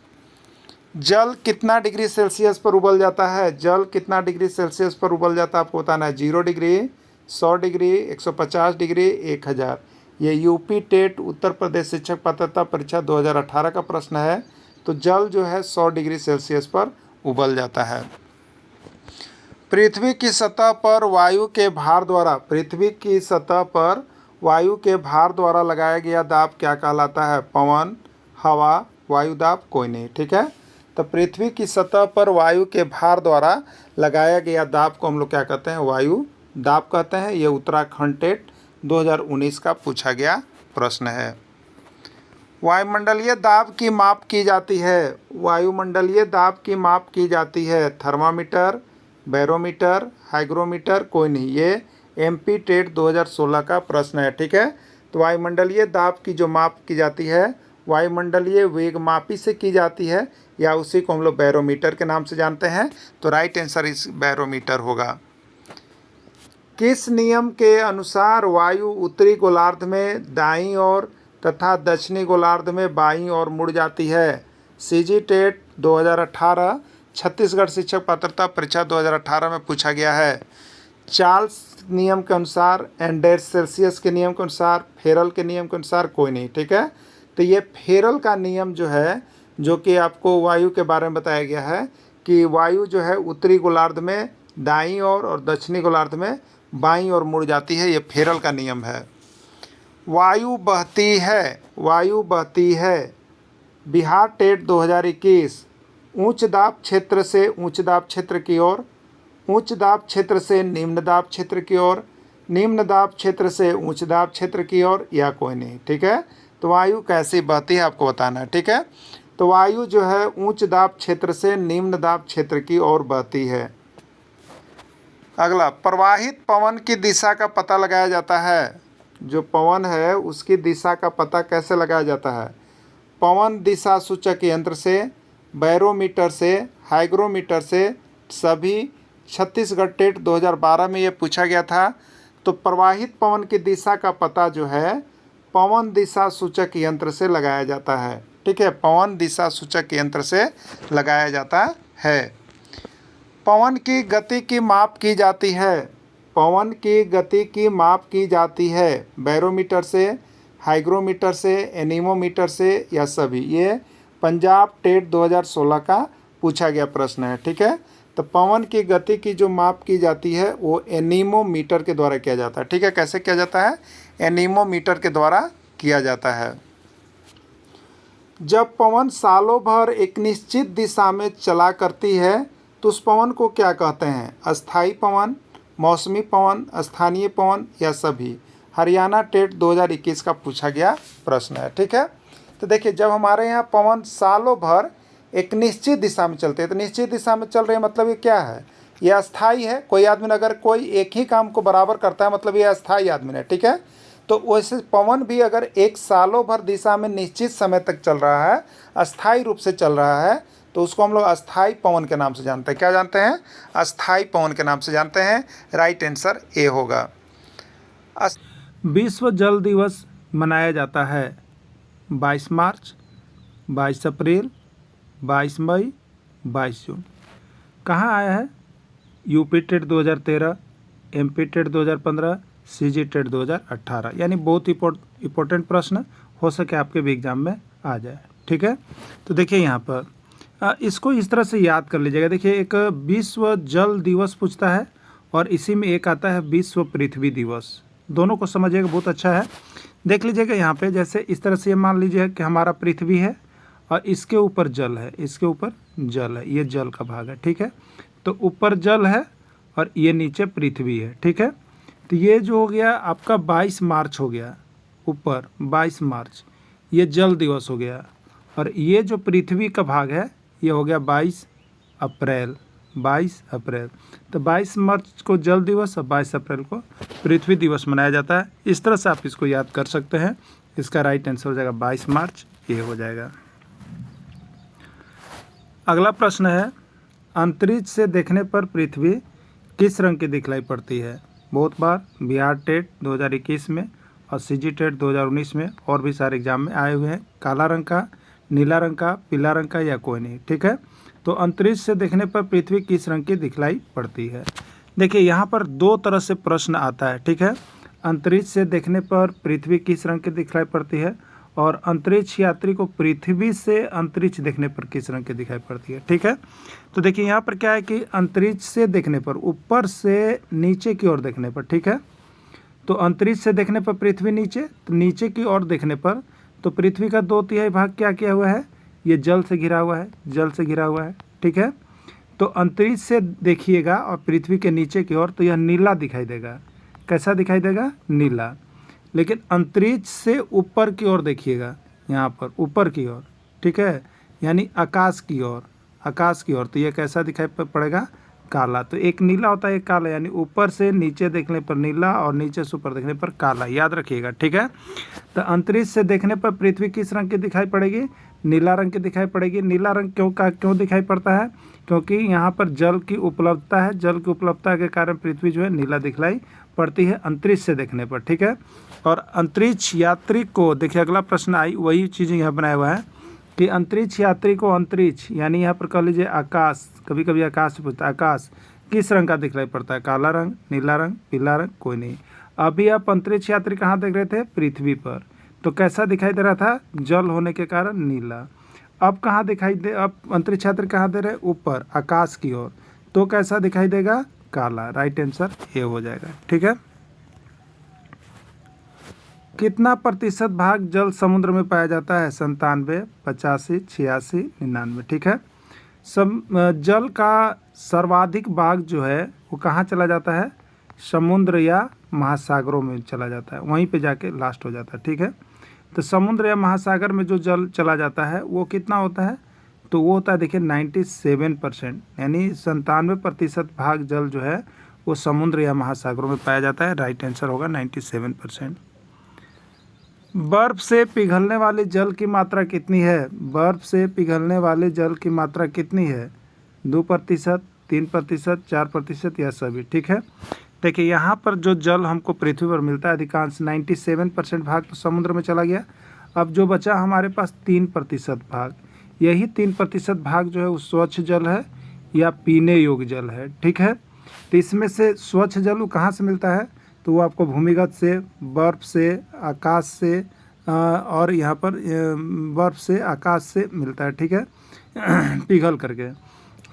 जल कितना डिग्री सेल्सियस पर उबल जाता है, जल कितना डिग्री सेल्सियस पर उबल जाता है आपको बताना है, 0 डिग्री, 100 डिग्री, 150 डिग्री, 1000। ये यूपी टेट उत्तर प्रदेश शिक्षक पात्रता परीक्षा 2018 का प्रश्न है। तो जल जो है 100 डिग्री सेल्सियस पर उबल जाता है। पृथ्वी की सतह पर वायु के भार द्वारा, पृथ्वी की सतह पर वायु के भार द्वारा लगाया गया दाब क्या कहलाता है, पवन, हवा, वायु दाब, कोई नहीं, ठीक है। तो पृथ्वी की सतह पर वायु के भार द्वारा लगाया गया दाब को हम लोग क्या कहते हैं, वायु दाब कहते हैं। ये उत्तराखंड टेट 2019 का पूछा गया प्रश्न है। वायुमंडलीय दाब की माप की जाती है, वायुमंडलीय दाब की माप की जाती है, थर्मामीटर, बैरोमीटर, हाइग्रोमीटर, कोई नहीं। ये एमपी टेट 2016 का प्रश्न है, ठीक है। तो वायुमंडलीय दाब की जो माप की जाती है वायुमंडलीय वेगमापी से की जाती है, या उसी को हम लोग बैरोमीटर के नाम से जानते हैं। तो राइट आंसर इस बैरोमीटर होगा। किस नियम के अनुसार वायु उत्तरी गोलार्ध में दाईं ओर तथा दक्षिणी गोलार्ध में बाईं ओर मुड़ जाती है, सीजी टेट 2018 छत्तीसगढ़ शिक्षक पात्रता परीक्षा 2018 में पूछा गया है। चार्ल्स नियम के अनुसार, एंडर्स सेल्सियस के नियम के अनुसार, फेरल के नियम के अनुसार, कोई नहीं, ठीक है। तो ये फेरल का नियम जो है, जो कि आपको वायु के बारे में बताया गया है कि वायु जो है उत्तरी गोलार्ध में दाईं ओर और दक्षिणी गोलार्ध में बाईं ओर मुड़ जाती है, ये फेरल का नियम है। वायु बहती है, वायु बहती है, बिहार टेट 2021 उच्च दाब क्षेत्र से उच्च दाब क्षेत्र की ओर, उच्च दाब क्षेत्र से निम्न दाब क्षेत्र की ओर, निम्न दाब क्षेत्र से उच्च दाब क्षेत्र की ओर, या कोई नहीं, ठीक है। तो वायु कैसी बहती है आपको बताना है, ठीक है। तो वायु जो है उच्च दाब क्षेत्र से निम्न दाब क्षेत्र की ओर बहती है। अगला, प्रवाहित पवन की दिशा का पता लगाया जाता है। जो पवन है उसकी दिशा का पता कैसे लगाया जाता है, पवन दिशा सूचक यंत्र से, बैरोमीटर से, हाइग्रोमीटर से, सभी। छत्तीसगढ़ टेट 2012 में ये पूछा गया था। तो प्रवाहित पवन की दिशा का पता जो है पवन दिशा सूचक यंत्र से लगाया जाता है। ठीक है, पवन दिशा सूचक यंत्र से लगाया जाता है। पवन की गति की माप की जाती है। पवन की गति की माप की जाती है बैरोमीटर से, हाइग्रोमीटर से, एनीमोमीटर से या सभी। ये पंजाब टेट 2016 का पूछा गया प्रश्न है। ठीक है, तो पवन की गति की जो माप की जाती है वो एनीमोमीटर के द्वारा किया जाता है। ठीक है, कैसे किया जाता है? एनीमोमीटर के द्वारा किया जाता है। जब पवन सालों भर एक निश्चित दिशा में चला करती है तो उस पवन को क्या कहते हैं? अस्थाई पवन, मौसमी पवन, स्थानीय पवन या सभी। हरियाणा टेट 2021 का पूछा गया प्रश्न है। ठीक है, तो देखिए जब हमारे यहाँ पवन सालों भर एक निश्चित दिशा में चलते हैं, तो निश्चित दिशा में चल रहे हैं मतलब ये क्या है? ये अस्थाई है। कोई आदमी अगर कोई एक ही काम को बराबर करता है मतलब ये अस्थाई आदमी है। ठीक है, तो वैसे पवन भी अगर एक सालों भर दिशा में निश्चित समय तक चल रहा है, अस्थाई रूप से चल रहा है, तो उसको हम लोग अस्थाई पवन के नाम से जानते हैं। क्या जानते हैं? अस्थाई पवन के नाम से जानते हैं। राइट आंसर ए होगा। विश्व जल दिवस मनाया जाता है 22 मार्च, 22 अप्रैल, 22 मई, 22 जून। कहाँ आया है? UP TET 2013, MP TET 2015, CG TET 2018। यानी बहुत इंपॉर्टेंट प्रश्न हो सके आपके भी एग्जाम में आ जाए। ठीक है, तो देखिए यहाँ पर इसको इस तरह से याद कर लीजिएगा। देखिए एक विश्व जल दिवस पूछता है और इसी में एक आता है विश्व पृथ्वी दिवस। दोनों को समझिएगा, बहुत अच्छा है। देख लीजिएगा यहाँ पे, जैसे इस तरह से मान लीजिए कि हमारा पृथ्वी है और इसके ऊपर जल है, इसके ऊपर जल है, ये जल का भाग है। ठीक है, तो ऊपर जल है और ये नीचे पृथ्वी है। ठीक है, तो ये जो हो गया आपका 22 मार्च हो गया, ऊपर 22 मार्च ये जल दिवस हो गया। और ये जो पृथ्वी का भाग है ये हो गया 22 अप्रैल। 22 अप्रैल, तो 22 मार्च को जल दिवस और 22 अप्रैल को पृथ्वी दिवस मनाया जाता है। इस तरह से आप इसको याद कर सकते हैं। इसका राइट आंसर हो जाएगा 22 मार्च, ये हो जाएगा। अगला प्रश्न है, अंतरिक्ष से देखने पर पृथ्वी किस रंग की दिखलाई पड़ती है? बहुत बार बिहार टेट 2021 में और सीजी टेट 2019 में और भी सारे एग्जाम में आए हुए हैं। काला रंग का, नीला रंग का, पीला रंग का या कोई नहीं। ठीक है, तो अंतरिक्ष से देखने पर पृथ्वी किस रंग की दिखलाई पड़ती है? देखिए यहाँ पर दो तरह से प्रश्न आता है। ठीक है, अंतरिक्ष से देखने पर पृथ्वी किस रंग की दिखलाई पड़ती है और अंतरिक्ष यात्री को पृथ्वी से अंतरिक्ष देखने पर किस रंग की दिखाई पड़ती है। ठीक है, तो देखिए यहाँ पर क्या है कि अंतरिक्ष से देखने पर, ऊपर से नीचे की ओर देखने पर। ठीक है, तो अंतरिक्ष से देखने पर पृथ्वी नीचे, तो नीचे की ओर देखने पर तो पृथ्वी का 2/3 भाग क्या किया हुआ है? ये जल से घिरा हुआ है, जल से घिरा हुआ है। ठीक है, तो अंतरिक्ष से देखिएगा और पृथ्वी के नीचे की ओर तो यह नीला दिखाई देगा। कैसा दिखाई देगा? नीला। लेकिन अंतरिक्ष से ऊपर की ओर देखिएगा, यहाँ पर ऊपर की ओर। ठीक है, यानी आकाश की ओर, आकाश की ओर, तो ये कैसा दिखाई पड़ेगा? काला। तो एक नीला होता है, एक काला, यानी ऊपर से नीचे देखने पर नीला और नीचे से ऊपर देखने पर काला। याद रखिएगा। ठीक है, तो अंतरिक्ष से देखने पर पृथ्वी किस रंग की दिखाई पड़ेगी? नीला रंग की दिखाई पड़ेगी। नीला रंग क्यों दिखाई पड़ता है? क्योंकि यहाँ पर जल की उपलब्धता है। जल की उपलब्धता के कारण पृथ्वी जो है नीला दिखलाई पड़ती है अंतरिक्ष से देखने पर। ठीक है, और अंतरिक्ष यात्री को, देखिए अगला प्रश्न आई, वही चीज़ यहाँ बनाया हुआ है कि अंतरिक्ष यात्री को अंतरिक्ष, यानी यहाँ पर कह लीजिए आकाश, कभी कभी आकाश से पूछता है, आकाश किस रंग का दिखलाई पड़ता है? काला रंग, नीला रंग, पीला रंग, कोई नहीं। अभी आप अंतरिक्ष यात्री कहाँ देख रहे थे? पृथ्वी पर, तो कैसा दिखाई दे रहा था? जल होने के कारण नीला। अब कहाँ दिखाई दे, अब अंतरिक्ष यात्री कहाँ दे रहे? ऊपर आकाश की ओर, तो कैसा दिखाई देगा? काला। राइट आंसर ये हो जाएगा। ठीक है, कितना प्रतिशत भाग जल समुद्र में पाया जाता है? 97, 85, 86, 99। ठीक है, जल का सर्वाधिक भाग जो है वो कहाँ चला जाता है? समुद्र या महासागरों में चला जाता है, वहीं पे जाके लास्ट हो जाता है। ठीक है, तो समुद्र या महासागर में जो जल चला जाता है वो कितना होता है? तो वो होता है, देखिए 97%, यानी 97% भाग जल जो है वो समुद्र या महासागरों में पाया जाता है। राइट आंसर होगा 97%। बर्फ़ से पिघलने वाले जल की मात्रा कितनी है? बर्फ़ से पिघलने वाले जल की मात्रा कितनी है? 2%, 3%, 4% या सभी। ठीक है, देखिए यहाँ पर जो जल हमको पृथ्वी पर मिलता है अधिकांश 97% भाग तो समुद्र में चला गया। अब जो बचा हमारे पास 3% भाग, यही 3% भाग जो है वो स्वच्छ जल है या पीने योग्य जल है। ठीक है, तो इसमें से स्वच्छ जल वो कहाँ से मिलता है, तो वो आपको भूमिगत से, बर्फ़ से, आकाश से और यहाँ पर बर्फ़ से, आकाश से मिलता है। ठीक है पिघल करके।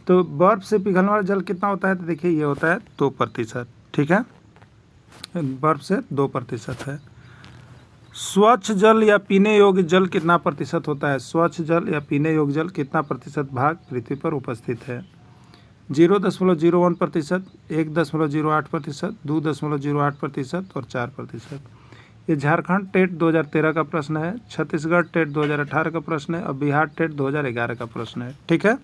तो बर्फ़ से पिघलने वाला जल कितना होता है, तो देखिए ये होता है 2%। ठीक है, बर्फ़ से 2% है। स्वच्छ जल या पीने योग्य जल कितना प्रतिशत होता है, स्वच्छ जल या पीने योग्य जल कितना प्रतिशत भाग पृथ्वी पर उपस्थित है, 0.01%, 1.08%, 2.08% और 4%। ये झारखंड टेट 2013 का प्रश्न है, छत्तीसगढ़ टेट 2018 का प्रश्न है और बिहार टेट 2011 का प्रश्न है। ठीक है,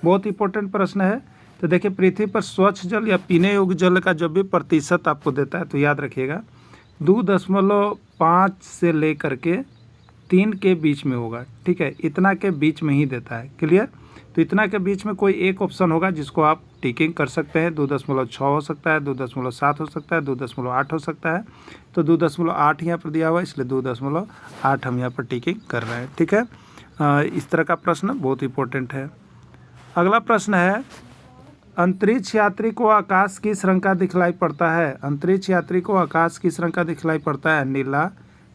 बहुत इंपॉर्टेंट प्रश्न है। तो देखिए पृथ्वी पर स्वच्छ जल या पीने योग्य जल का जब भी प्रतिशत आपको देता है तो याद रखिएगा 2.5 से लेकर के 3 के बीच में होगा। ठीक है, इतना के बीच में ही देता है। क्लियर, तो इतना के बीच में कोई एक ऑप्शन होगा जिसको आप टिकिंग कर सकते हैं। 2.6 हो सकता है, 2.7 हो सकता है, 2.8 हो सकता है। तो 2.8 यहाँ पर दिया हुआ है, इसलिए 2.8 हम यहाँ पर टिकिंग कर रहे हैं। ठीक है, इस तरह का प्रश्न बहुत इंपॉर्टेंट है। अगला प्रश्न है, अंतरिक्ष यात्री को आकाश किस रंग का दिखलाई पड़ता है, अंतरिक्ष यात्री को आकाश किस रंग का दिखलाई पड़ता है, नीला,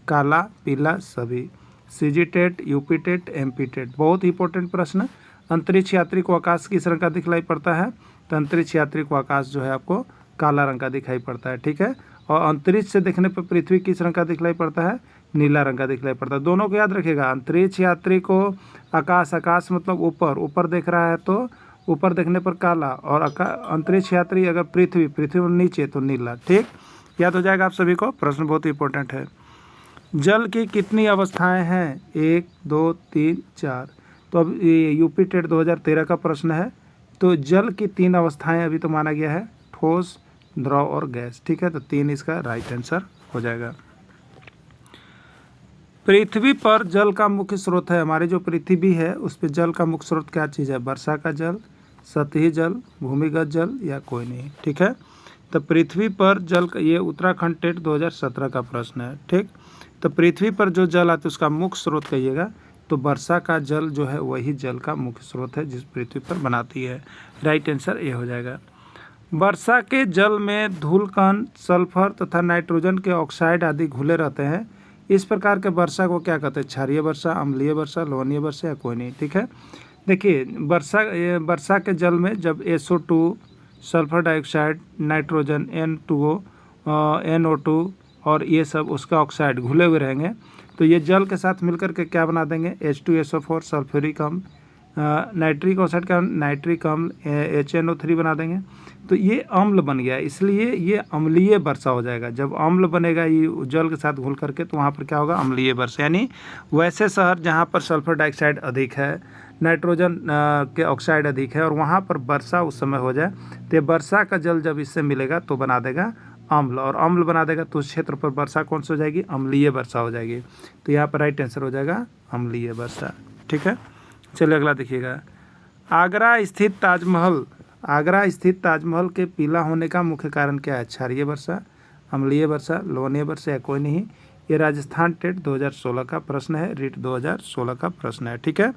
काला, पीला, सभी। CG TET, UP TET, MP TET, बहुत इंपॉर्टेंट प्रश्न। अंतरिक्ष यात्री को आकाश किस रंग का दिखलाई पड़ता है, तो अंतरिक्ष यात्री को आकाश जो है आपको काला रंग का दिखाई पड़ता है। ठीक है, और अंतरिक्ष से देखने पर पृथ्वी किस रंग का दिखलाई पड़ता है, नीला रंग का दिखलाई पड़ता है। दोनों को याद रखिएगा, अंतरिक्ष यात्री को आकाश, आकाश मतलब ऊपर, ऊपर देख रहा है तो ऊपर देखने पर काला, और अंतरिक्ष यात्री अगर पृथ्वी, पृथ्वी में नीचे तो नीला। ठीक, याद हो जाएगा आप सभी को, प्रश्न बहुत इंपॉर्टेंट है। जल की कितनी अवस्थाएं हैं, 1, 2, 3, 4। तो अब ये यूपी टेट 2013 का प्रश्न है। तो जल की 3 अवस्थाएं अभी तो माना गया है, ठोस, द्रव और गैस। ठीक है, तो 3 इसका राइट आंसर हो जाएगा। पृथ्वी पर जल का मुख्य स्रोत है, हमारी जो पृथ्वी है उस पर जल का मुख्य स्रोत क्या चीज़ है, वर्षा का जल, सतही जल, भूमिगत जल या कोई नहीं। ठीक है, तो पृथ्वी पर जल का, ये उत्तराखंड टेट 2017 का प्रश्न है। ठीक, तो पृथ्वी पर जो जल आता है उसका मुख्य स्रोत कहिएगा, तो वर्षा का जल जो है वही जल का मुख्य स्रोत है जिस पृथ्वी पर बनाती है। राइट आंसर ये हो जाएगा। वर्षा के जल में धूलकण, सल्फर तथा नाइट्रोजन के ऑक्साइड आदि घुले रहते हैं। इस प्रकार के वर्षा को क्या कहते हैं, क्षारीय वर्षा, अम्लीय वर्षा, लवणीय वर्षा या कोई नहीं। ठीक है, देखिए वर्षा के जल में जब SO2, sulphur dioxide, nitrogen, N2O, NO2 और ये सब उसका ऑक्साइड घुले हुए रहेंगे तो ये जल के साथ मिलकर के क्या बना देंगे, H2SO4, सल्फ्यूरिक अम्ल, नाइट्रिक ऑक्साइड का नाइट्रिक अम्ल HNO3 बना देंगे। तो ये अम्ल बन गया, इसलिए ये अम्लीय वर्षा हो जाएगा। जब अम्ल बनेगा ये जल के साथ घुल करके तो वहाँ पर क्या होगा, अम्लीय वर्षा। यानी वैसे शहर जहाँ पर सल्फर डाइऑक्साइड अधिक है, नाइट्रोजन के ऑक्साइड अधिक है और वहाँ पर वर्षा उस समय हो जाए तो वर्षा का जल जब इससे मिलेगा तो बना देगा अम्ल, और अम्ल बना देगा तो उस क्षेत्र पर वर्षा कौन सी हो जाएगी, अम्लीय वर्षा हो जाएगी। तो यहाँ पर राइट आंसर हो जाएगा अम्लीय वर्षा। ठीक है, चलिए अगला देखिएगा। आगरा स्थित ताजमहल के पीला होने का मुख्य कारण क्या है, क्षारीय वर्षा, अम्लीय वर्षा, लवणीय वर्षा या कोई नहीं। ये राजस्थान टेट 2016 का प्रश्न है, रीट 2016 का प्रश्न है। ठीक है,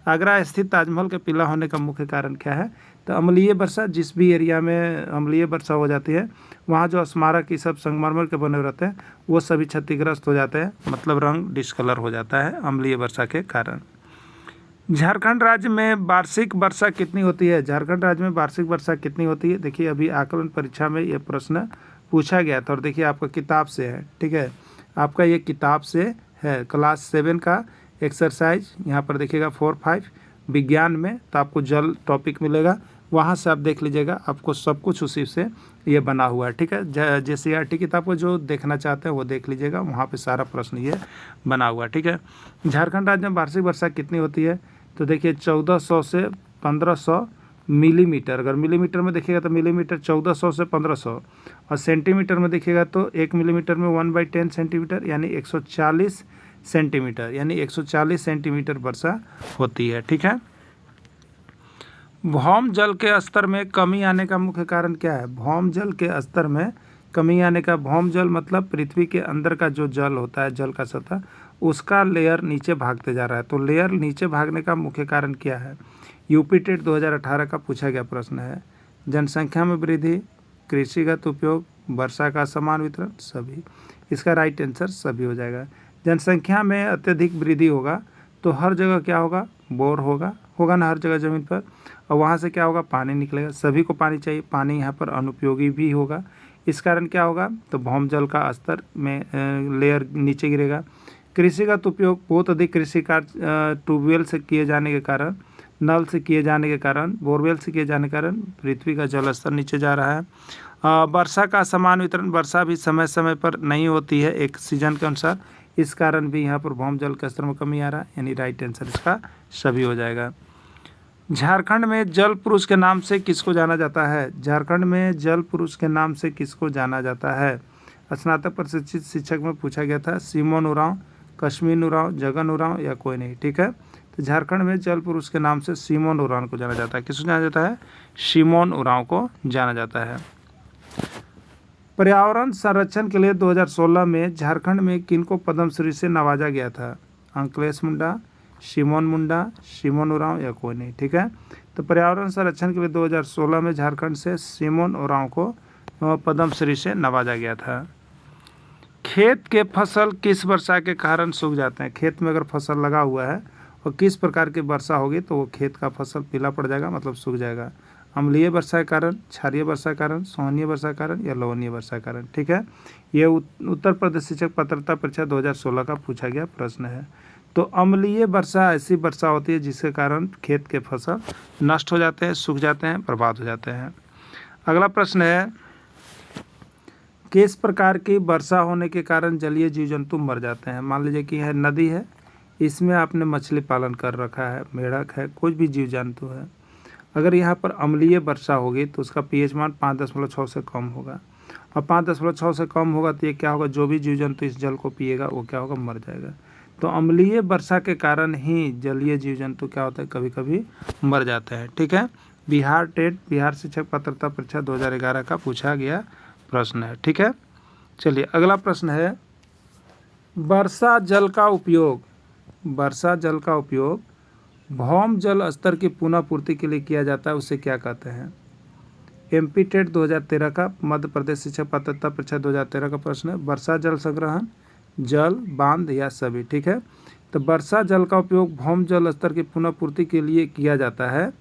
आगरा स्थित ताजमहल के पीला होने का मुख्य कारण क्या है, तो अम्लीय वर्षा। जिस भी एरिया में अम्लीय वर्षा हो जाती है वहाँ जो स्मारक ये सब संगमरमर के बने रहते हैं वो सभी क्षतिग्रस्त हो जाते हैं, मतलब रंग डिस्कलर हो जाता है अम्लीय वर्षा के कारण। झारखंड राज्य में वार्षिक वर्षा कितनी होती है, झारखंड राज्य में वार्षिक वर्षा कितनी होती है। देखिए अभी आकलन परीक्षा में ये प्रश्न पूछा गया था और देखिए आपका किताब से है। ठीक है, आपका ये किताब से है, क्लास 7 का एक्सरसाइज यहाँ पर देखिएगा 4-5 विज्ञान में, तो आपको जल टॉपिक मिलेगा, वहाँ से आप देख लीजिएगा, आपको सब कुछ उसी से ये बना हुआ है। ठीक है, JCERT किताब को जो देखना चाहते हैं वो देख लीजिएगा, वहाँ पे सारा प्रश्न ये बना हुआ है। ठीक है, झारखंड राज्य में वार्षिक वर्षा कितनी होती है, तो देखिए 1400 से 1500 मिलीमीटर। अगर मिलीमीटर में देखिएगा तो मिलीमीटर 1400 से 1500, और सेंटीमीटर में देखिएगा तो 1 मिलीमीटर में 1/10 सेंटीमीटर यानी 140 सेंटीमीटर, यानी 140 सेंटीमीटर वर्षा होती है। ठीक है, भौम जल के स्तर में कमी आने का मुख्य कारण क्या है, भौम जल के स्तर में कमी आने का। भौम जल मतलब पृथ्वी के अंदर का जो जल होता है, जल का सतह, उसका लेयर नीचे भागते जा रहा है। तो लेयर नीचे भागने का मुख्य कारण क्या है? यूपी टेट 2018 का पूछा गया प्रश्न है। जनसंख्या में वृद्धि, कृषिगत उपयोग, वर्षा का समान वितरण, सभी। इसका राइट आंसर सभी हो जाएगा। जनसंख्या में अत्यधिक वृद्धि होगा तो हर जगह क्या होगा? बोर होगा ना हर जगह ज़मीन पर, और वहाँ से क्या होगा? पानी निकलेगा। सभी को पानी चाहिए, पानी यहाँ पर अनुपयोगी भी होगा। इस कारण क्या होगा? तो भौम जल का स्तर में लेयर नीचे गिरेगा। कृषिगत उपयोग, बहुत अधिक कृषि कार्य ट्यूबवेल से किए जाने के कारण, नल से किए जाने के कारण, बोरवेल से किए जाने के कारण पृथ्वी का जल स्तर नीचे जा रहा है। वर्षा का समान वितरण, वर्षा भी समय समय पर नहीं होती है एक सीजन के अनुसार, इस कारण भी यहाँ पर भौम जल के स्तर में कमी आ रहा है, यानी राइट आंसर इसका सभी हो जाएगा। झारखंड में जल पुरुष के नाम से किसको जाना जाता है? झारखंड में जल पुरुष के नाम से किसको जाना जाता है? स्नातक प्रशिक्षित शिक्षक में पूछा गया था। सिमोन उरांव, कश्मीर उरांव, जगन उरांव या कोई नहीं। ठीक है, तो झारखंड में जल पुरुष के नाम से सिमोन उरांव को जाना जाता है। किसको जाना जाता है? सिमोन उरांव को जाना जाता है। पर्यावरण संरक्षण के लिए 2016 में झारखंड में किनको पद्मश्री से नवाजा गया था? अंकलेश मुंडा, सिमोन मुंडा, सिमोन उरांव या कोई नहीं। ठीक है, तो पर्यावरण संरक्षण के लिए 2016 में झारखंड से सिमोन उरांव को पद्मश्री से नवाजा गया था। खेत के फसल किस वर्षा के कारण सूख जाते हैं? खेत में अगर फसल लगा हुआ है और किस प्रकार की वर्षा होगी तो वो खेत का फसल पीला पड़ जाएगा, मतलब सूख जाएगा। अम्लीय वर्षा के कारण, क्षारीय वर्षा के कारण, सोहनीय वर्षा के कारण या लवणीय वर्षा के कारण। ठीक है, ये उत्तर प्रदेश शिक्षक पात्रता परीक्षा 2016 का पूछा गया प्रश्न है। तो अम्लीय वर्षा ऐसी वर्षा होती है जिसके कारण खेत के फसल नष्ट हो जाते हैं, सूख जाते हैं, बर्बाद हो जाते हैं। अगला प्रश्न है, किस प्रकार की वर्षा होने के कारण जलीय जीव जंतु मर जाते हैं? मान लीजिए कि यह नदी है, इसमें आपने मछली पालन कर रखा है, मेढक है, कोई भी जीव जंतु है। अगर यहाँ पर अम्लीय वर्षा होगी तो उसका पीएच मान 5.6 से कम होगा, और 5.6 से कम होगा तो ये क्या होगा? जो भी जीव जंतु इस जल को पिएगा वो क्या होगा? मर जाएगा। तो अम्लीय वर्षा के कारण ही जलीय जीव जंतु क्या होता है? कभी कभी मर जाते हैं। ठीक है, बिहार टेट, बिहार शिक्षक पात्रता परीक्षा 2011 का पूछा गया प्रश्न है। ठीक है, चलिए अगला प्रश्न है, वर्षा जल का उपयोग, वर्षा जल का उपयोग भौम जल स्तर की पुनः पूर्ति के लिए किया जाता है, उसे क्या कहते हैं? एमपी टेट 2013 का, मध्य प्रदेश शिक्षक पात्रता परीक्षा 2013 का प्रश्न है। वर्षा जल संग्रहण, जल, बांध या सभी। ठीक है, तो वर्षा जल का उपयोग भौम जल स्तर की पुनः पूर्ति के लिए किया जाता है,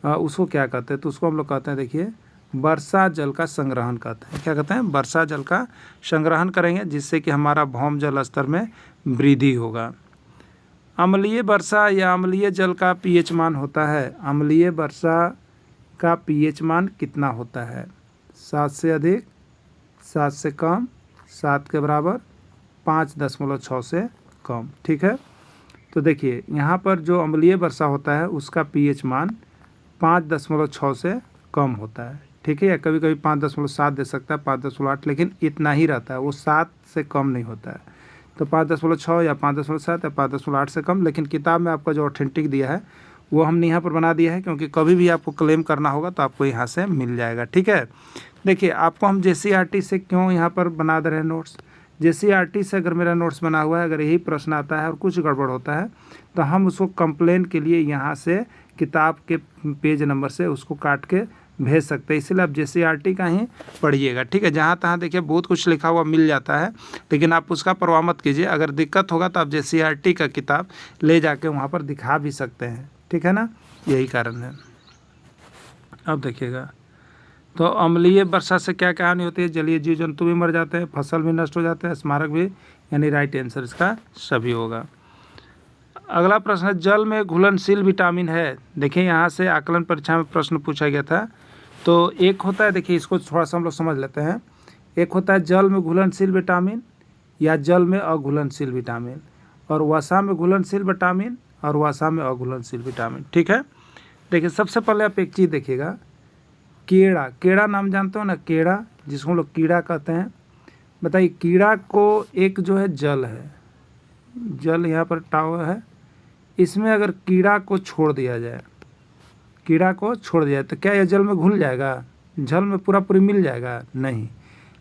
उसको क्या कहते हैं? तो उसको हम लोग कहते हैं, देखिए, वर्षा जल का संग्रहण कहते हैं। क्या कहते हैं? वर्षा जल का संग्रहण करेंगे जिससे कि हमारा भौम जल स्तर में वृद्धि होगा। अम्लीय वर्षा या अम्लीय जल का पीएच मान होता है, अम्लीय वर्षा का पीएच मान कितना होता है? 7 से अधिक, 7 से कम, 7 के बराबर, 5.6 से कम। ठीक है, तो देखिए यहाँ पर जो अम्लीय वर्षा होता है उसका पीएच मान 5.6 से कम होता है। ठीक है, या कभी कभी 5.7 दे सकता है, 5.8, लेकिन इतना ही रहता है, वो 7 से कम नहीं होता है। तो 5.6 या 5.7 या 5.8 से कम, लेकिन किताब में आपका जो ऑथेंटिक दिया है वो हमने यहाँ पर बना दिया है, क्योंकि कभी भी आपको क्लेम करना होगा तो आपको यहाँ से मिल जाएगा। ठीक है, देखिए आपको हम JCERT से क्यों यहाँ पर बना दे रहे हैं नोट्स? JCERT से अगर मेरा नोट्स बना हुआ है, अगर यही प्रश्न आता है और कुछ गड़बड़ होता है तो हम उसको कंप्लेन के लिए यहाँ से किताब के पेज नंबर से उसको काट के भेज सकते हैं। इसलिए आप JCERT का ही पढ़िएगा। ठीक है, जहाँ तहाँ देखिए बहुत कुछ लिखा हुआ मिल जाता है, लेकिन आप उसका परवाह मत कीजिए। अगर दिक्कत होगा तो आप JCERT का किताब ले जाके वहाँ पर दिखा भी सकते हैं। ठीक है ना, यही कारण है। अब देखिएगा, तो अम्लीय वर्षा से क्या क्या हानि होती है? जलीय जीव जंतु भी मर जाते हैं, फसल भी नष्ट हो जाते हैं, स्मारक भी, यानी राइट आंसर इसका सभी होगा। अगला प्रश्न है, जल में घुलनशील विटामिन है। देखिए यहाँ से आकलन परीक्षा में प्रश्न पूछा गया था। तो एक होता है, देखिए इसको थोड़ा सा हम लोग समझ लेते हैं। एक होता है जल में घुलनशील विटामिन या जल में अघुलनशील विटामिन, और वसा में घुलनशील विटामिन और वसा में अघुलनशील विटामिन। ठीक है, देखिए सबसे पहले आप एक चीज़ देखिएगा, कीड़ा, कीड़ा नाम जानते हो ना, कीड़ा जिसको हम लोग कीड़ा कहते हैं। बताइए, कीड़ा को एक जो है जल है, जल यहाँ पर टावर है, इसमें अगर कीड़ा को छोड़ दिया जाए, कीड़ा को छोड़ दिया जाए तो क्या यह जल में घुल जाएगा? जल में पूरा पूरी मिल जाएगा? नहीं,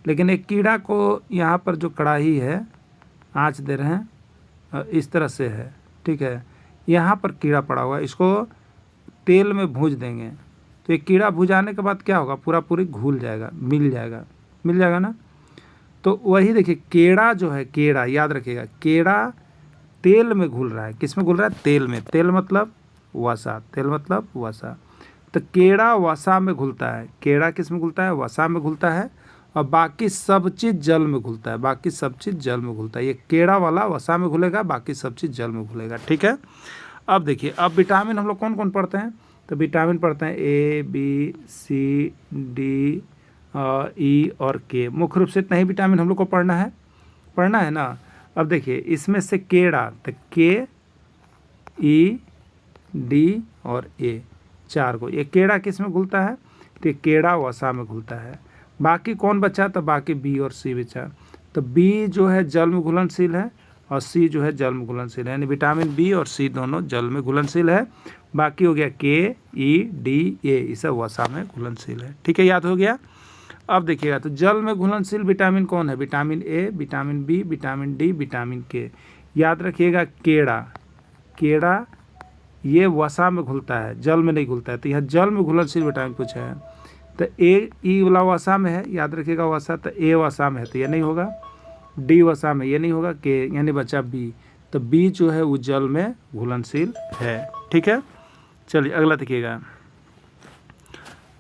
लेकिन एक कीड़ा को यहाँ पर जो कढ़ाई है आँच दे रहे हैं इस तरह से है, ठीक है। यहाँ पर कीड़ा पड़ा हुआ है, इसको तेल में भूज देंगे तो ये कीड़ा भुजाने के बाद क्या होगा, पूरा पूरी घुल जाएगा, मिल जाएगा ना। तो वही देखिए केड़ा जो है, केड़ा याद रखिएगा, केड़ा तेल में घुल रहा है। किस में घुल रहा है? तेल में। तेल मतलब वसा, तेल मतलब वसा। तो केड़ा वसा में घुलता है। केड़ा किस में घुलता है? वसा में घुलता है। और बाकी सब चीज़ जल में घुलता है, बाकी सब चीज़ जल में घुलता है। ये केड़ा वाला वसा में घुलेगा, बाकी सब चीज़ जल में घुलेगा, ठीक है। अब देखिए, अब विटामिन हम लोग कौन कौन पढ़ते हैं? तो विटामिन पढ़ते हैं A B C D E और K। मुख्य रूप से इतना ही विटामिन हम लोग को पढ़ना है ना। अब देखिए इसमें से केड़ा, तो K E D और A, 4 को। ये केड़ा किस में घुलता है? तो केड़ा वसा में घुलता है। बाकी कौन बचा? तो बाकी B और C बचा। तो B जो है जल में घुलनशील है और C जो है जल में घुलनशील है, यानी विटामिन B और C दोनों जल में घुलनशील है। बाकी हो गया K E D A, ये सब वसा में घुलनशील है, ठीक है, याद हो गया। अब देखिएगा, तो जल में घुलनशील विटामिन कौन है? Vitamin A, vitamin B, vitamin D, vitamin K। याद रखिएगा केड़ा ये वसा में घुलता है, जल में नहीं घुलता है। तो यह जल में घुलनशील विटामिन पूछा है। तो E वाला वसा में है, याद रखिएगा वसा। तो A वसा में है तो ये नहीं होगा, D वसा में ये नहीं होगा, K यानी बचा B। तो B जो है वो जल में घुलनशील है, ठीक है। चलिए अगला देखिएगा।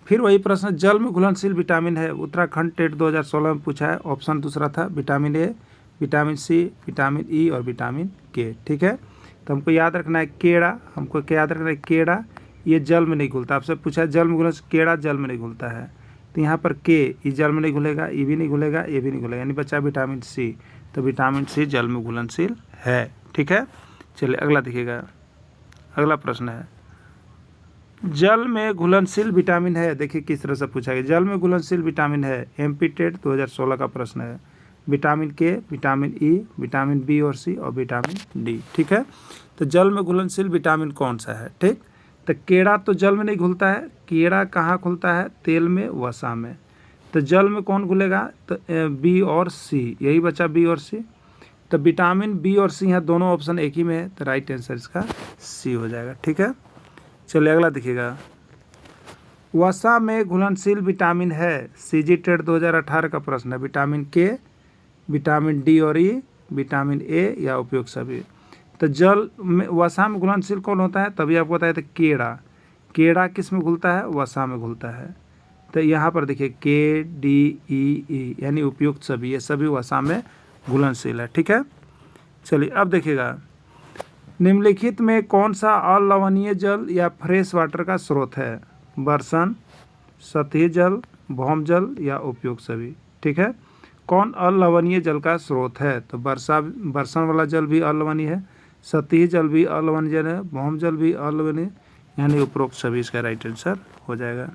फिर वही प्रश्न, जल में घुलनशील विटामिन है, उत्तराखंड टेट 2016 में पूछा है। ऑप्शन दूसरा था vitamin A, vitamin C, vitamin E और विटामिन K, ठीक है। तो हमको याद रखना है केड़ा, हमको क्या याद रखना है? केड़ा ये जल में नहीं घुलता। आपसे पूछा है जल में घुलनशील, केड़ा जल में नहीं घुलता है। तो यहाँ पर K ई जल में नहीं घुलेगा, E भी नहीं घुलेगा, A भी नहीं घुलेगा, यानी बचा विटामिन C। तो विटामिन C जल में घुलनशील है, ठीक है। चलिए अगला देखिएगा। अगला प्रश्न है, जल में घुलनशील विटामिन है। देखिए किस तरह से पूछा गया, जल में घुलनशील विटामिन है। MP टेट 2016 का प्रश्न है। Vitamin K, vitamin E, vitamin B और C और विटामिन D, ठीक है। तो जल में घुलनशील विटामिन कौन सा है? ठीक, तो केड़ा तो जल में नहीं घुलता है। केड़ा कहाँ घुलता है? तेल में, वसा में। तो जल में कौन घुलेगा? तो B और C, यही बचा B और C। तो विटामिन B और C यहाँ दोनों ऑप्शन एक ही में है, तो राइट आंसर इसका C हो जाएगा, ठीक है। चलिए अगला देखिएगा। वसा में घुलनशील विटामिन है, CG टेट 2018 का प्रश्न है। विटामिन K, विटामिन D और E, विटामिन A या उपयुक्त सभी। तो जल में वसा में घुलनशील कौन होता है? तभी आपको बताया था केड़ा किस में घुलता है? वसा में घुलता है। तो यहाँ पर देखिए K D E E यानी उपयुक्त सभी, ये सभी वसा में घुलनशील है, ठीक है। चलिए अब देखिएगा, निम्नलिखित में कौन सा अलवणीय जल या फ्रेश वाटर का स्रोत है? बर्सन, सतही जल, भौम जल या उपयुक्त सभी, ठीक है। कौन अलवणीय जल का स्रोत है? तो बर्सन वाला जल भी अलवणीय है, सतही जल भी अलवणीय है, भौम जल भी अलवणीय, यानी उपरोक्त सभी इसका राइट आंसर हो जाएगा।